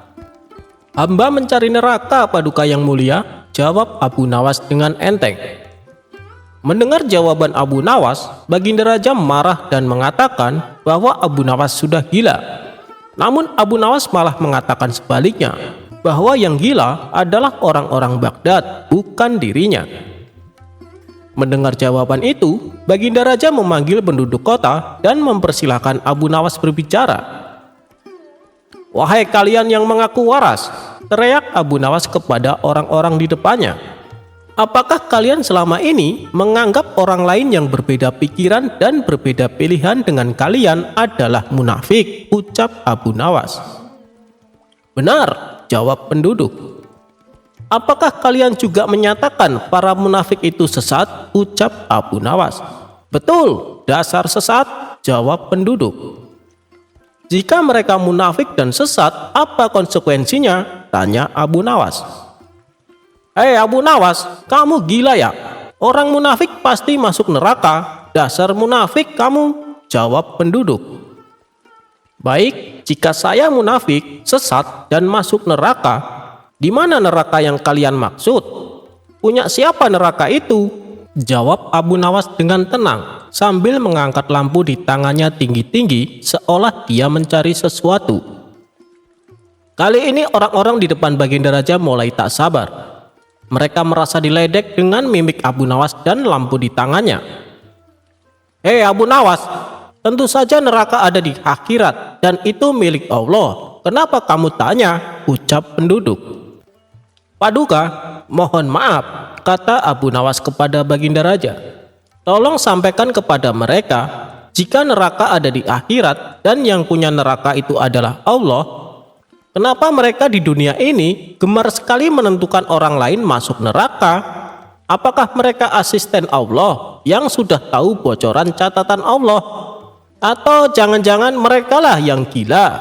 "Hamba mencari neraka, Paduka yang mulia," jawab Abu Nawas dengan enteng. Mendengar jawaban Abu Nawas, Baginda Raja marah dan mengatakan bahwa Abu Nawas sudah gila. Namun Abu Nawas malah mengatakan sebaliknya, bahwa yang gila adalah orang-orang Baghdad, bukan dirinya. Mendengar jawaban itu, Baginda Raja memanggil penduduk kota dan mempersilahkan Abu Nawas berbicara. "Wahai kalian yang mengaku waras," teriak Abu Nawas kepada orang-orang di depannya. "Apakah kalian selama ini menganggap orang lain yang berbeda pikiran dan berbeda pilihan dengan kalian adalah munafik?" ucap Abu Nawas. "Benar," jawab penduduk. "Apakah kalian juga menyatakan para munafik itu sesat?" ucap Abu Nawas. "Betul, dasar sesat," jawab penduduk. "Jika mereka munafik dan sesat, apa konsekuensinya?" tanya Abu Nawas. "Hei Abu Nawas, kamu gila ya? Orang munafik pasti masuk neraka. Dasar munafik kamu," jawab penduduk. "Baik, jika saya munafik, sesat, dan masuk neraka, di mana neraka yang kalian maksud? Punya siapa neraka itu?" jawab Abu Nawas dengan tenang sambil mengangkat lampu di tangannya tinggi-tinggi seolah dia mencari sesuatu. Kali ini orang-orang di depan Baginda Raja mulai tak sabar. Mereka merasa diledek dengan mimik Abu Nawas dan lampu di tangannya. "Hei Abu Nawas, tentu saja neraka ada di akhirat dan itu milik Allah. Kenapa kamu tanya?" ucap penduduk. "Paduka, mohon maaf," kata Abu Nawas kepada Baginda Raja. "Tolong sampaikan kepada mereka, jika neraka ada di akhirat dan yang punya neraka itu adalah Allah, kenapa mereka di dunia ini gemar sekali menentukan orang lain masuk neraka? Apakah mereka asisten Allah yang sudah tahu bocoran catatan Allah? Atau jangan-jangan merekalah yang gila?"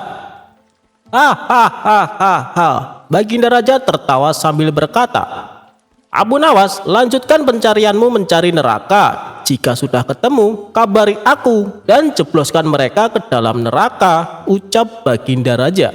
"Hahaha," Baginda Raja tertawa sambil berkata, "Abu Nawas, lanjutkan pencarianmu mencari neraka. Jika sudah ketemu, kabari aku dan jebloskan mereka ke dalam neraka," ucap Baginda Raja.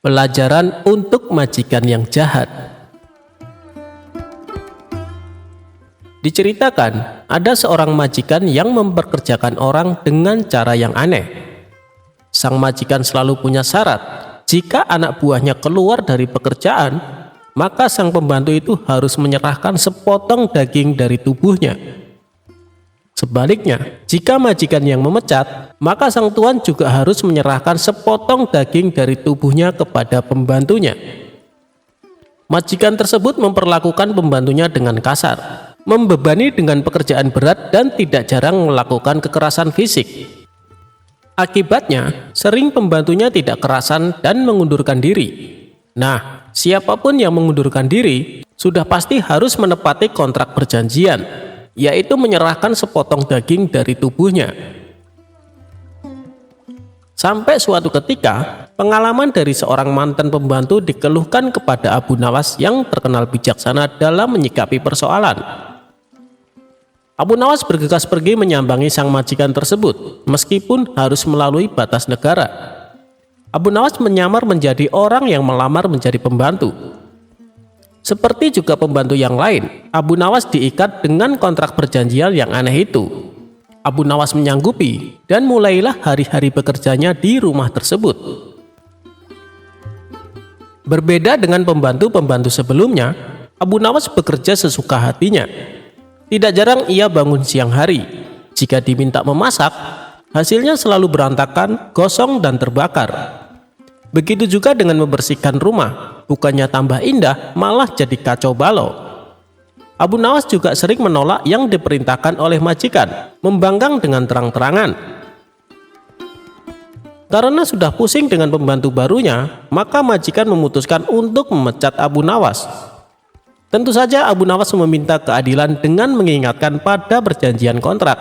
Pelajaran untuk majikan yang jahat. Diceritakan, ada seorang majikan yang mempekerjakan orang dengan cara yang aneh. Sang majikan selalu punya syarat, jika anak buahnya keluar dari pekerjaan, maka sang pembantu itu harus menyerahkan sepotong daging dari tubuhnya. Sebaliknya, jika majikan yang memecat, maka sang tuan juga harus menyerahkan sepotong daging dari tubuhnya kepada pembantunya. Majikan tersebut memperlakukan pembantunya dengan kasar, membebani dengan pekerjaan berat dan tidak jarang melakukan kekerasan fisik. Akibatnya, sering pembantunya tidak kerasan dan mengundurkan diri. Nah, siapapun yang mengundurkan diri sudah pasti harus menepati kontrak perjanjian, yaitu menyerahkan sepotong daging dari tubuhnya. Sampai suatu ketika, pengalaman dari seorang mantan pembantu dikeluhkan kepada Abu Nawas yang terkenal bijaksana dalam menyikapi persoalan. Abu Nawas bergegas pergi menyambangi sang majikan tersebut, meskipun harus melalui batas negara. Abu Nawas menyamar menjadi orang yang melamar menjadi pembantu. Seperti juga pembantu yang lain, Abu Nawas diikat dengan kontrak perjanjian yang aneh itu. Abu Nawas menyanggupi dan mulailah hari-hari bekerjanya di rumah tersebut. Berbeda dengan pembantu-pembantu sebelumnya, Abu Nawas bekerja sesuka hatinya. Tidak jarang ia bangun siang hari. Jika diminta memasak, hasilnya selalu berantakan, gosong dan terbakar. Begitu juga dengan membersihkan rumah, bukannya tambah indah, malah jadi kacau balau. Abu Nawas juga sering menolak yang diperintahkan oleh majikan, membangkang dengan terang-terangan. Karena sudah pusing dengan pembantu barunya, maka majikan memutuskan untuk memecat Abu Nawas. Tentu saja Abu Nawas meminta keadilan dengan mengingatkan pada perjanjian kontrak.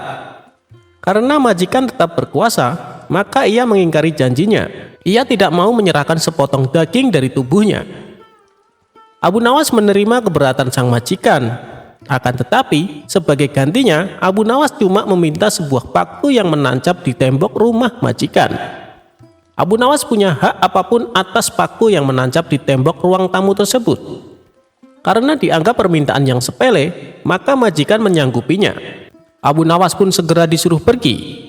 Karena majikan tetap berkuasa, maka ia mengingkari janjinya. Ia tidak mau menyerahkan sepotong daging dari tubuhnya. Abu Nawas menerima keberatan sang majikan. Akan tetapi, sebagai gantinya, Abu Nawas cuma meminta sebuah paku yang menancap di tembok rumah majikan. Abu Nawas punya hak apapun atas paku yang menancap di tembok ruang tamu tersebut. Karena dianggap permintaan yang sepele, maka majikan menyanggupinya. Abu Nawas pun segera disuruh pergi.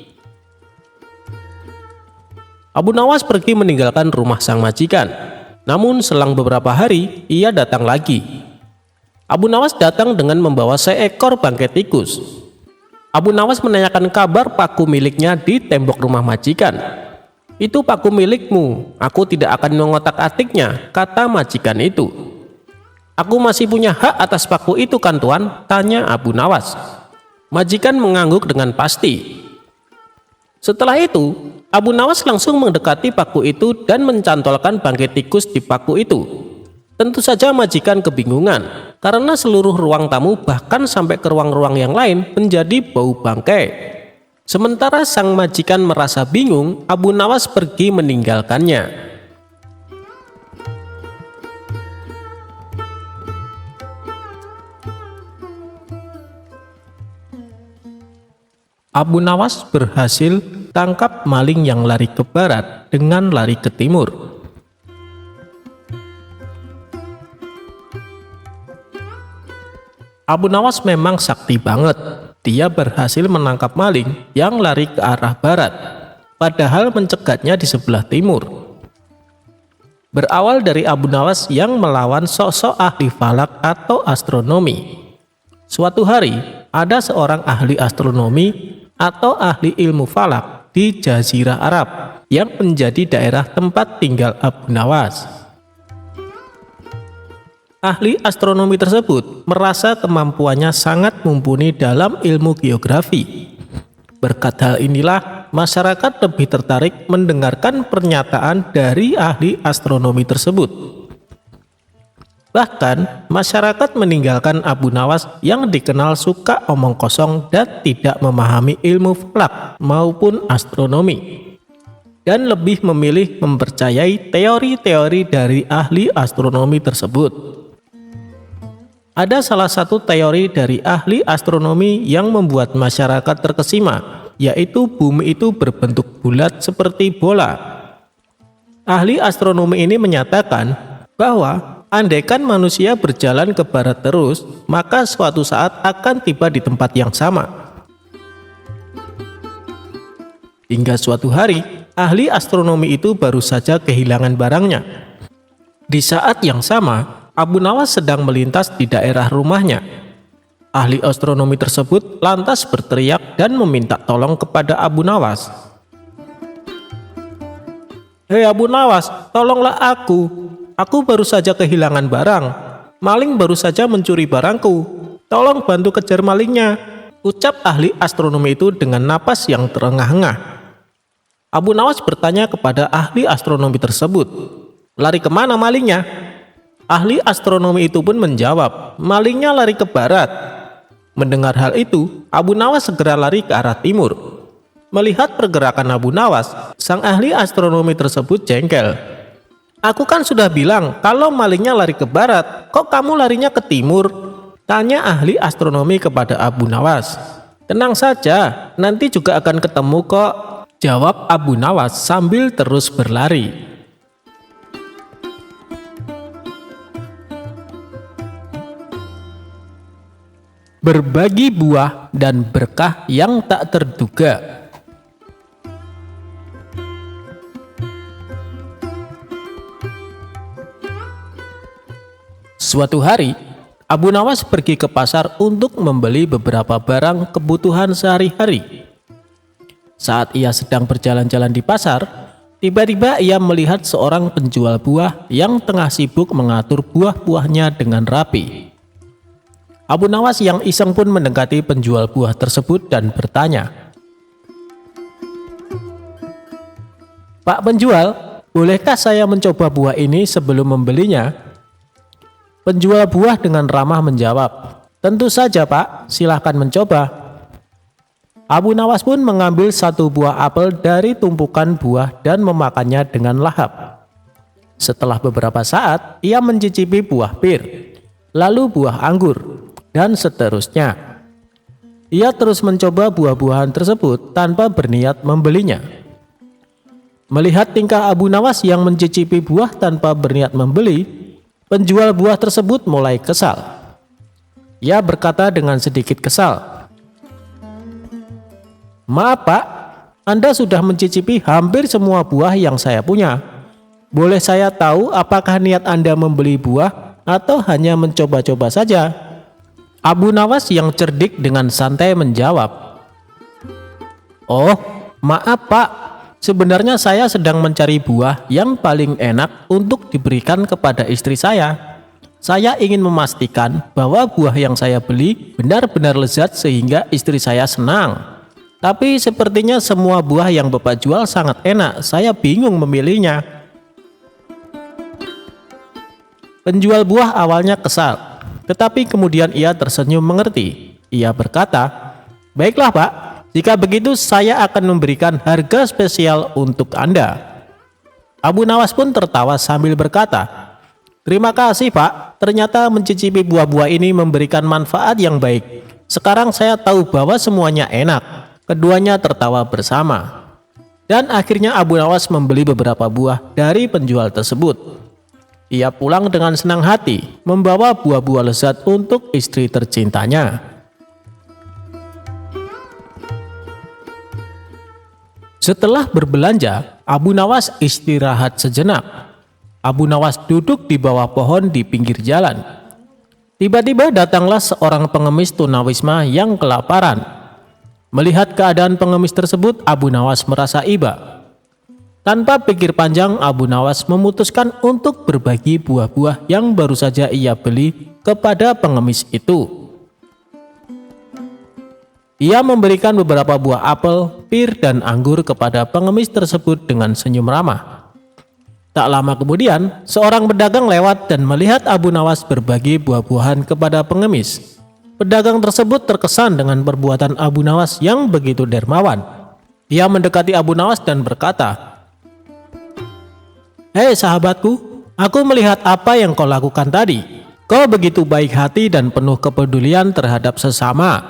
Abu Nawas pergi meninggalkan rumah sang majikan. Namun selang beberapa hari, ia datang lagi. Abu Nawas datang dengan membawa seekor bangkai tikus. Abu Nawas menanyakan kabar paku miliknya di tembok rumah majikan. "Itu paku milikmu, aku tidak akan mengotak-atiknya," kata majikan itu. "Aku masih punya hak atas paku itu kan tuan?" tanya Abu Nawas. Majikan mengangguk dengan pasti. Setelah itu, Abu Nawas langsung mendekati paku itu dan mencantolkan bangkai tikus di paku itu. Tentu saja majikan kebingungan, karena seluruh ruang tamu bahkan sampai ke ruang-ruang yang lain menjadi bau bangkai. Sementara sang majikan merasa bingung, Abu Nawas pergi meninggalkannya. Abu Nawas berhasil tangkap maling yang lari ke barat dengan lari ke timur. Abu Nawas memang sakti banget. Dia berhasil menangkap maling yang lari ke arah barat, padahal mencegatnya di sebelah timur. Berawal dari Abu Nawas yang melawan sosok ahli falak atau astronomi. Suatu hari, ada seorang ahli astronomi atau ahli ilmu falak di Jazirah Arab yang menjadi daerah tempat tinggal Abu Nawas. Ahli astronomi tersebut merasa kemampuannya sangat mumpuni dalam ilmu geografi. Berkat hal inilah, masyarakat lebih tertarik mendengarkan pernyataan dari ahli astronomi tersebut. Bahkan, masyarakat meninggalkan Abu Nawas yang dikenal suka omong kosong dan tidak memahami ilmu falak maupun astronomi, dan lebih memilih mempercayai teori-teori dari ahli astronomi tersebut. Ada salah satu teori dari ahli astronomi yang membuat masyarakat terkesima, yaitu bumi itu berbentuk bulat seperti bola. Ahli astronomi ini menyatakan bahwa andaikan manusia berjalan ke barat terus, maka suatu saat akan tiba di tempat yang sama. Hingga suatu hari, ahli astronomi itu baru saja kehilangan barangnya. Di saat yang sama, Abu Nawas sedang melintas di daerah rumahnya. Ahli astronomi tersebut lantas berteriak dan meminta tolong kepada Abu Nawas. "Hei Abu Nawas, tolonglah aku. Aku baru saja kehilangan barang. Maling baru saja mencuri barangku. Tolong bantu kejar malingnya," ucap ahli astronomi itu dengan napas yang terengah-engah. Abu Nawas bertanya kepada ahli astronomi tersebut, "Lari kemana malingnya?" Ahli astronomi itu pun menjawab, "Malingnya lari ke barat." Mendengar hal itu, Abu Nawas segera lari ke arah timur. Melihat pergerakan Abu Nawas, sang ahli astronomi tersebut jengkel. "Aku kan sudah bilang kalau malingnya lari ke barat, kok kamu larinya ke timur?" tanya ahli astronomi kepada Abu Nawas. "Tenang saja, nanti juga akan ketemu kok," jawab Abu Nawas sambil terus berlari. Berbagi buah dan berkah yang tak terduga. Suatu hari, Abu Nawas pergi ke pasar untuk membeli beberapa barang kebutuhan sehari-hari. Saat ia sedang berjalan-jalan di pasar, tiba-tiba ia melihat seorang penjual buah yang tengah sibuk mengatur buah-buahnya dengan rapi. Abu Nawas yang iseng pun mendekati penjual buah tersebut dan bertanya, "Pak penjual, bolehkah saya mencoba buah ini sebelum membelinya?" Penjual buah dengan ramah menjawab, "Tentu saja Pak, silahkan mencoba." Abu Nawas pun mengambil satu buah apel dari tumpukan buah dan memakannya dengan lahap. Setelah beberapa saat, ia mencicipi buah pir, lalu buah anggur, dan seterusnya. Ia terus mencoba buah-buahan tersebut tanpa berniat membelinya. Melihat tingkah Abu Nawas yang mencicipi buah tanpa berniat membeli, penjual buah tersebut mulai kesal. Ia berkata dengan sedikit kesal, "Maaf Pak, Anda sudah mencicipi hampir semua buah yang saya punya. Boleh saya tahu apakah niat Anda membeli buah atau hanya mencoba-coba saja?" Abu Nawas yang cerdik dengan santai menjawab, "Oh, maaf Pak, sebenarnya saya sedang mencari buah yang paling enak untuk diberikan kepada istri saya. Saya ingin memastikan bahwa buah yang saya beli benar-benar lezat sehingga istri saya senang. Tapi sepertinya semua buah yang Bapak jual sangat enak, saya bingung memilihnya." Penjual buah awalnya kesal, tetapi kemudian ia tersenyum mengerti. Ia berkata, "Baiklah Pak, jika begitu saya akan memberikan harga spesial untuk Anda." Abu Nawas pun tertawa sambil berkata, "Terima kasih Pak, ternyata mencicipi buah-buah ini memberikan manfaat yang baik. Sekarang saya tahu bahwa semuanya enak." Keduanya tertawa bersama. Dan akhirnya Abu Nawas membeli beberapa buah dari penjual tersebut. Ia pulang dengan senang hati, membawa buah-buah lezat untuk istri tercintanya. Setelah berbelanja, Abu Nawas istirahat sejenak. Abu Nawas duduk di bawah pohon di pinggir jalan. Tiba-tiba datanglah seorang pengemis tunawisma yang kelaparan. Melihat keadaan pengemis tersebut, Abu Nawas merasa iba. Tanpa pikir panjang, Abu Nawas memutuskan untuk berbagi buah-buah yang baru saja ia beli kepada pengemis itu. Ia memberikan beberapa buah apel, pir, dan anggur kepada pengemis tersebut dengan senyum ramah. Tak lama kemudian, seorang pedagang lewat dan melihat Abu Nawas berbagi buah-buahan kepada pengemis. Pedagang tersebut terkesan dengan perbuatan Abu Nawas yang begitu dermawan. Ia mendekati Abu Nawas dan berkata, "Hei sahabatku, aku melihat apa yang kau lakukan tadi. Kau begitu baik hati dan penuh kepedulian terhadap sesama.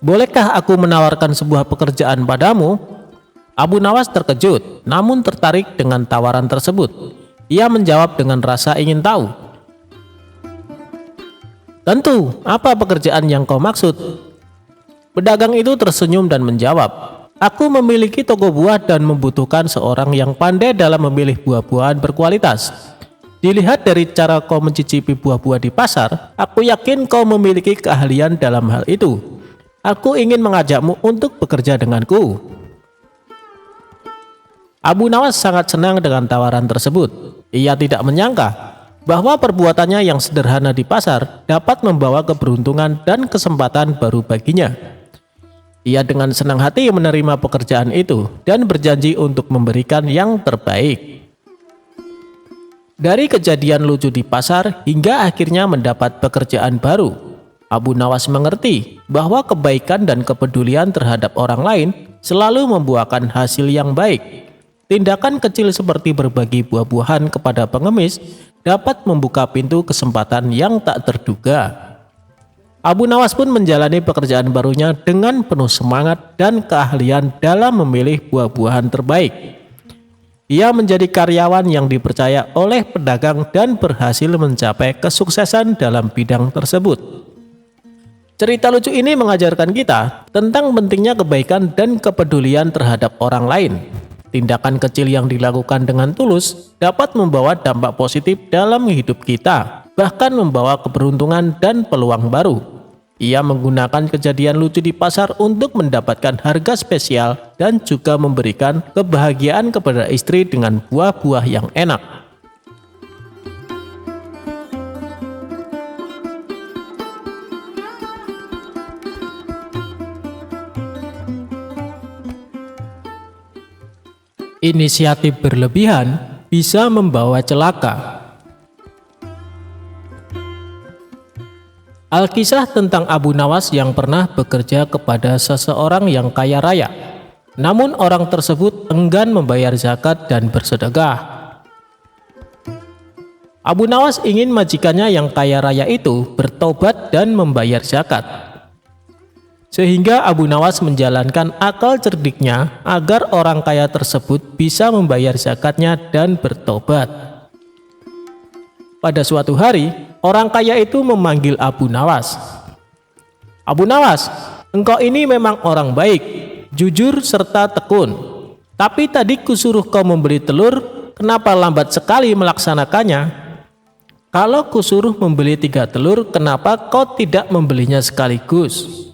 Bolehkah aku menawarkan sebuah pekerjaan padamu?" Abu Nawas terkejut, namun tertarik dengan tawaran tersebut. Ia menjawab dengan rasa ingin tahu. "Tentu, apa pekerjaan yang kau maksud?" Pedagang itu tersenyum dan menjawab, "Aku memiliki toko buah dan membutuhkan seorang yang pandai dalam memilih buah-buahan berkualitas. Dilihat dari cara kau mencicipi buah-buah di pasar, aku yakin kau memiliki keahlian dalam hal itu. Aku ingin mengajakmu untuk bekerja denganku." Abu Nawas sangat senang dengan tawaran tersebut. Ia tidak menyangka bahwa perbuatannya yang sederhana di pasar dapat membawa keberuntungan dan kesempatan baru baginya. Ia dengan senang hati menerima pekerjaan itu dan berjanji untuk memberikan yang terbaik. Dari kejadian lucu di pasar hingga akhirnya mendapat pekerjaan baru, Abu Nawas mengerti bahwa kebaikan dan kepedulian terhadap orang lain selalu membuahkan hasil yang baik. Tindakan kecil seperti berbagi buah-buahan kepada pengemis dapat membuka pintu kesempatan yang tak terduga. Abu Nawas pun menjalani pekerjaan barunya dengan penuh semangat dan keahlian dalam memilih buah-buahan terbaik. Ia menjadi karyawan yang dipercaya oleh pedagang dan berhasil mencapai kesuksesan dalam bidang tersebut. Cerita lucu ini mengajarkan kita tentang pentingnya kebaikan dan kepedulian terhadap orang lain. Tindakan kecil yang dilakukan dengan tulus dapat membawa dampak positif dalam hidup kita, bahkan membawa keberuntungan dan peluang baru. Ia menggunakan kejadian lucu di pasar untuk mendapatkan harga spesial dan juga memberikan kebahagiaan kepada istri dengan buah-buah yang enak. Inisiatif berlebihan bisa membawa celaka. Alkisah tentang Abu Nawas yang pernah bekerja kepada seseorang yang kaya raya. Namun orang tersebut enggan membayar zakat dan bersedekah. Abu Nawas ingin majikannya yang kaya raya itu bertobat dan membayar zakat. Sehingga Abu Nawas menjalankan akal cerdiknya agar orang kaya tersebut bisa membayar zakatnya dan bertobat. Pada suatu hari, orang kaya itu memanggil Abu Nawas. "Abu Nawas, engkau ini memang orang baik, jujur serta tekun. Tapi tadi kusuruh kau membeli telur, kenapa lambat sekali melaksanakannya? Kalau kusuruh membeli 3 telur, kenapa kau tidak membelinya sekaligus?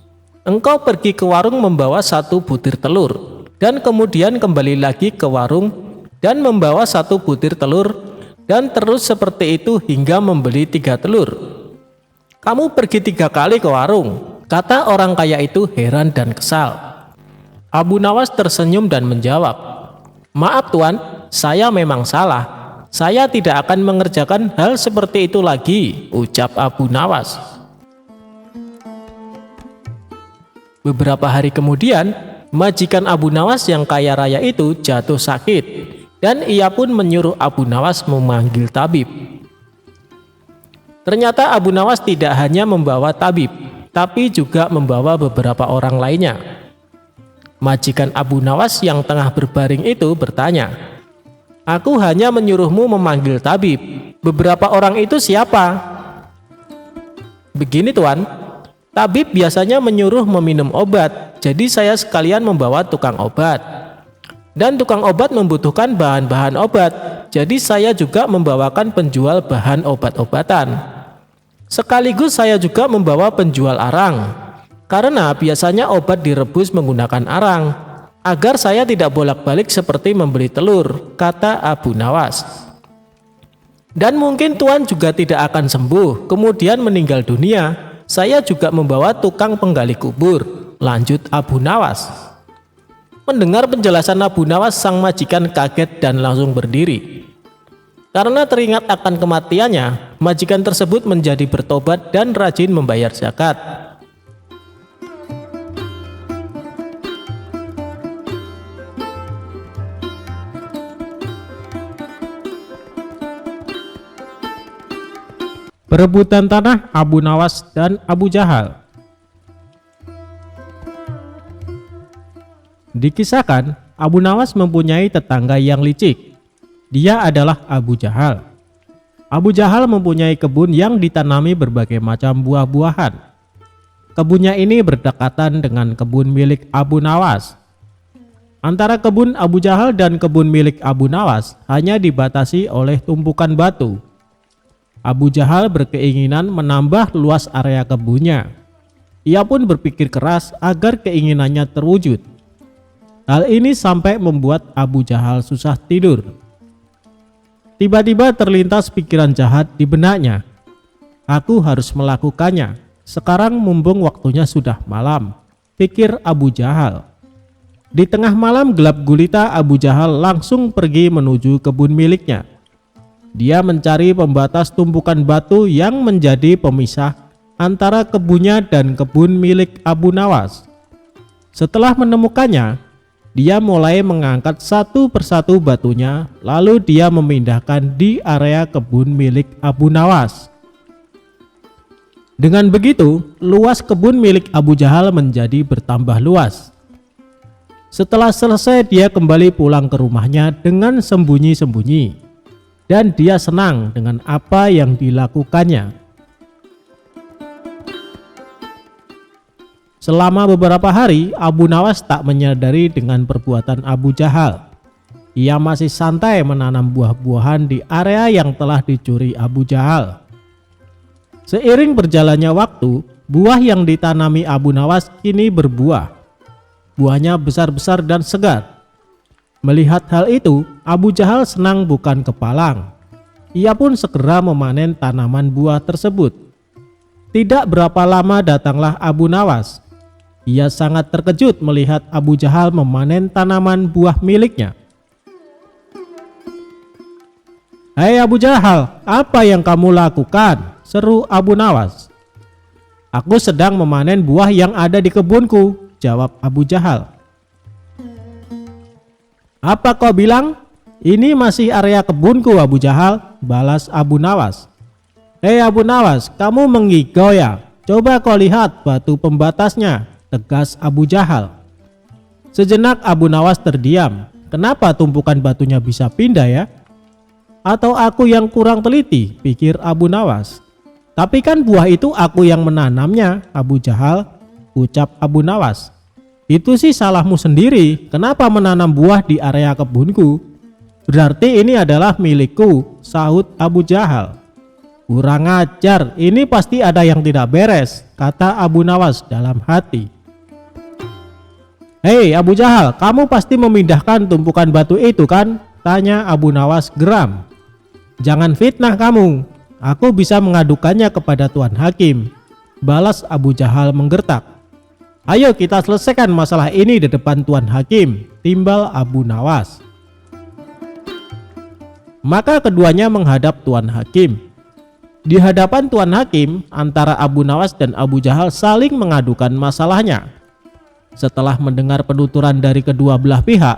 Engkau pergi ke warung membawa 1 butir telur, dan kemudian kembali lagi ke warung dan membawa 1 butir telur, dan terus seperti itu hingga membeli 3 telur. Kamu pergi 3 kali ke warung," kata orang kaya itu heran dan kesal. Abu Nawas tersenyum dan menjawab, "Maaf Tuan, saya memang salah. Saya tidak akan mengerjakan hal seperti itu lagi," ucap Abu Nawas. Beberapa hari kemudian, majikan Abu Nawas yang kaya raya itu jatuh sakit. Dan ia pun menyuruh Abu Nawas memanggil tabib. Ternyata Abu Nawas tidak hanya membawa tabib, tapi juga membawa beberapa orang lainnya. Majikan Abu Nawas yang tengah berbaring itu bertanya, "Aku hanya menyuruhmu memanggil tabib. Beberapa orang itu siapa?" "Begini Tuan, tabib biasanya menyuruh meminum obat, jadi saya sekalian membawa tukang obat. Dan tukang obat membutuhkan bahan-bahan obat, jadi saya juga membawakan penjual bahan obat-obatan. Sekaligus saya juga membawa penjual arang, karena biasanya obat direbus menggunakan arang, agar saya tidak bolak-balik seperti membeli telur," kata Abu Nawas. "Dan mungkin Tuan juga tidak akan sembuh, kemudian meninggal dunia. Saya juga membawa tukang penggali kubur," lanjut Abu Nawas. Mendengar penjelasan Abu Nawas, sang majikan kaget dan langsung berdiri. Karena teringat akan kematiannya, majikan tersebut menjadi bertobat dan rajin membayar zakat. Perebutan tanah Abu Nawas dan Abu Jahal. Dikisahkan, Abu Nawas mempunyai tetangga yang licik. Dia adalah Abu Jahal. Abu Jahal mempunyai kebun yang ditanami berbagai macam buah-buahan. Kebunnya ini berdekatan dengan kebun milik Abu Nawas. Antara kebun Abu Jahal dan kebun milik Abu Nawas hanya dibatasi oleh tumpukan batu Abu Jahal berkeinginan menambah luas area kebunnya. Ia pun berpikir keras agar keinginannya terwujud. Hal ini sampai membuat Abu Jahal susah tidur. Tiba-tiba terlintas pikiran jahat di benaknya. Aku harus melakukannya. Sekarang mumpung waktunya sudah malam, pikir Abu Jahal. Di tengah malam gelap gulita, Abu Jahal langsung pergi menuju kebun miliknya. Dia mencari pembatas tumpukan batu yang menjadi pemisah antara kebunnya dan kebun milik Abu Nawas. Setelah menemukannya, dia mulai mengangkat satu persatu batunya, lalu dia memindahkan di area kebun milik Abu Nawas. Dengan begitu, luas kebun milik Abu Jahal menjadi bertambah luas. Setelah selesai, dia kembali pulang ke rumahnya dengan sembunyi-sembunyi. Dan dia senang dengan apa yang dilakukannya. Selama beberapa hari, Abu Nawas tak menyadari dengan perbuatan Abu Jahal. Ia masih santai menanam buah-buahan di area yang telah dicuri Abu Jahal. Seiring berjalannya waktu, buah yang ditanami Abu Nawas kini berbuah. Buahnya besar-besar dan segar. Melihat hal itu, Abu Jahal senang bukan kepalang. Ia pun segera memanen tanaman buah tersebut. Tidak berapa lama datanglah Abu Nawas. Ia sangat terkejut melihat Abu Jahal memanen tanaman buah miliknya. "Hei Abu Jahal, apa yang kamu lakukan?" seru Abu Nawas. "Aku sedang memanen buah yang ada di kebunku," jawab Abu Jahal. "Apa kau bilang? Ini masih area kebunku Abu Jahal," balas Abu Nawas. "Hei Abu Nawas, kamu mengigau ya? Coba kau lihat batu pembatasnya," tegas Abu Jahal. Sejenak Abu Nawas terdiam. Kenapa tumpukan batunya bisa pindah ya? Atau aku yang kurang teliti, pikir Abu Nawas. Tapi kan buah itu aku yang menanamnya, Abu Jahal, ucap Abu Nawas. Itu sih salahmu sendiri, kenapa menanam buah di area kebunku? Berarti ini adalah milikku, sahut Abu Jahal. Kurang ajar, ini pasti ada yang tidak beres, kata Abu Nawas dalam hati. Hei Abu Jahal, kamu pasti memindahkan tumpukan batu itu kan? Tanya Abu Nawas geram. Jangan fitnah kamu, aku bisa mengadukannya kepada Tuan Hakim, balas Abu Jahal menggertak. Ayo kita selesaikan masalah ini di depan Tuan Hakim, timbal Abu Nawas. Maka keduanya menghadap Tuan Hakim. Di hadapan Tuan Hakim, antara Abu Nawas dan Abu Jahal saling mengadukan masalahnya. Setelah mendengar penuturan dari kedua belah pihak,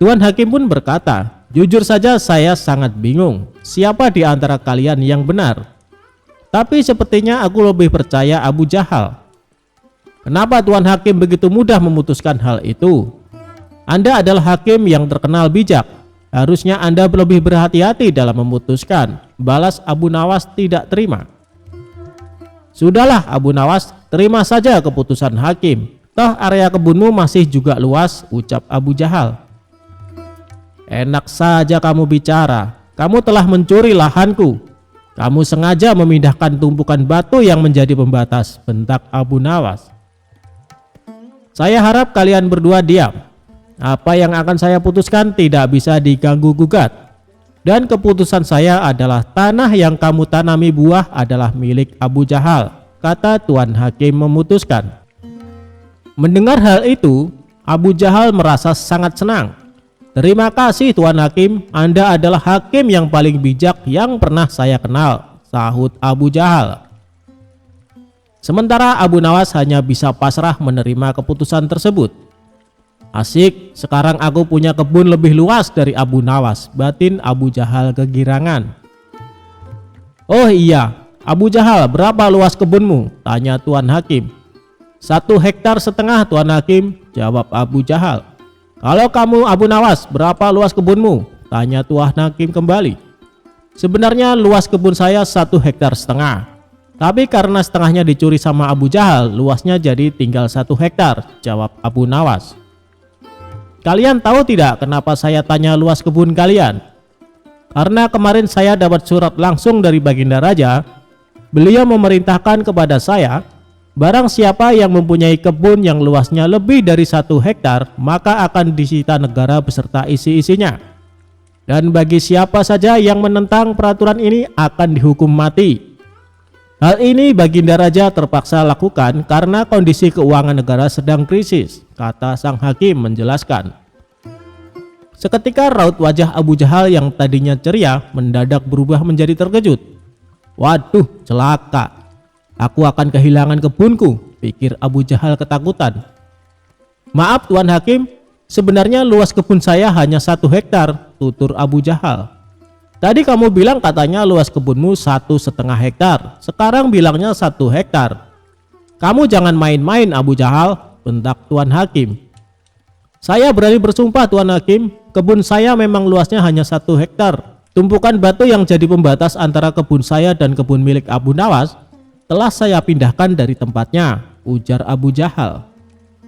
Tuan Hakim pun berkata, jujur saja saya sangat bingung, siapa di antara kalian yang benar? Tapi sepertinya aku lebih percaya Abu Jahal. Kenapa Tuan Hakim begitu mudah memutuskan hal itu? Anda adalah hakim yang terkenal bijak. Harusnya Anda lebih berhati-hati dalam memutuskan, balas Abu Nawas tidak terima. Sudahlah Abu Nawas, terima saja keputusan hakim. Toh area kebunmu masih juga luas, ucap Abu Jahal. Enak saja kamu bicara, kamu telah mencuri lahanku. Kamu sengaja memindahkan tumpukan batu yang menjadi pembatas, bentak Abu Nawas. Saya harap kalian berdua diam. Apa yang akan saya putuskan tidak bisa diganggu gugat. Dan keputusan saya adalah tanah yang kamu tanami buah adalah milik Abu Jahal, kata Tuan Hakim memutuskan. Mendengar hal itu, Abu Jahal merasa sangat senang. Terima kasih Tuan Hakim, Anda adalah hakim yang paling bijak yang pernah saya kenal, sahut Abu Jahal. Sementara Abu Nawas hanya bisa pasrah menerima keputusan tersebut. Asik, sekarang aku punya kebun lebih luas dari Abu Nawas, batin Abu Jahal kegirangan. Oh iya, Abu Jahal, berapa luas kebunmu? Tanya Tuan Hakim. 1,5 hektar Tuan Hakim, jawab Abu Jahal. Kalau kamu Abu Nawas, berapa luas kebunmu? Tanya Tuan Hakim kembali. Sebenarnya luas kebun saya 1,5 hektar. Tapi karena setengahnya dicuri sama Abu Jahal, luasnya jadi tinggal 1 hektar, jawab Abu Nawas. Kalian tahu tidak kenapa saya tanya luas kebun kalian? Karena kemarin saya dapat surat langsung dari Baginda Raja. Beliau memerintahkan kepada saya, barang siapa yang mempunyai kebun yang luasnya lebih dari 1 hektar, maka akan disita negara beserta isi-isinya. Dan bagi siapa saja yang menentang peraturan ini akan dihukum mati. Hal ini Baginda Raja terpaksa lakukan karena kondisi keuangan negara sedang krisis, kata sang hakim menjelaskan. Seketika raut wajah Abu Jahal yang tadinya ceria mendadak berubah menjadi terkejut. Waduh, celaka. Aku akan kehilangan kebunku, pikir Abu Jahal ketakutan. Maaf Tuan Hakim, sebenarnya luas kebun saya hanya 1 hektar, tutur Abu Jahal. Tadi kamu bilang katanya luas kebunmu 1,5 hektar, sekarang bilangnya 1 hektar. Kamu jangan main-main Abu Jahal, bentak Tuan Hakim. Saya berani bersumpah Tuan Hakim, kebun saya memang luasnya hanya 1 hektar. Tumpukan batu yang jadi pembatas antara kebun saya dan kebun milik Abu Nawas telah saya pindahkan dari tempatnya, ujar Abu Jahal.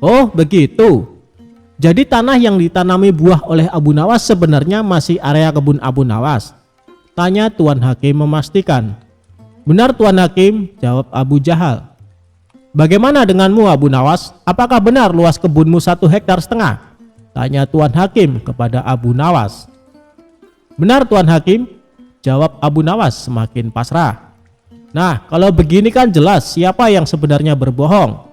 Oh begitu. Jadi tanah yang ditanami buah oleh Abu Nawas sebenarnya masih area kebun Abu Nawas? Tanya Tuan Hakim memastikan. Benar Tuan Hakim, jawab Abu Jahal. Bagaimana denganmu Abu Nawas? Apakah benar luas kebunmu 1,5 hektar? Tanya Tuan Hakim kepada Abu Nawas. Benar Tuan Hakim, jawab Abu Nawas semakin pasrah. Nah kalau begini kan jelas siapa yang sebenarnya berbohong.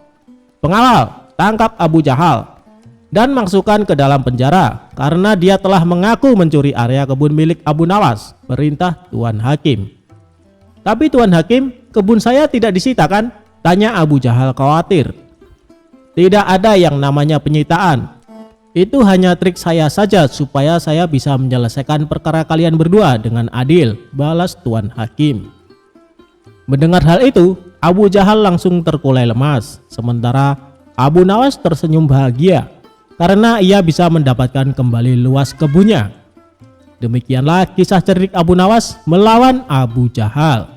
Pengawal, tangkap Abu Jahal dan masukkan ke dalam penjara karena dia telah mengaku mencuri area kebun milik Abu Nawas, perintah Tuan Hakim. Tapi Tuan Hakim, kebun saya tidak disita kan? Tanya Abu Jahal khawatir. Tidak ada yang namanya penyitaan. Itu hanya trik saya saja supaya saya bisa menyelesaikan perkara kalian berdua dengan adil, balas Tuan Hakim. Mendengar hal itu, Abu Jahal langsung terkulai lemas. Sementara Abu Nawas tersenyum bahagia karena ia bisa mendapatkan kembali luas kebunnya. Demikianlah kisah cerdik Abu Nawas melawan Abu Jahal.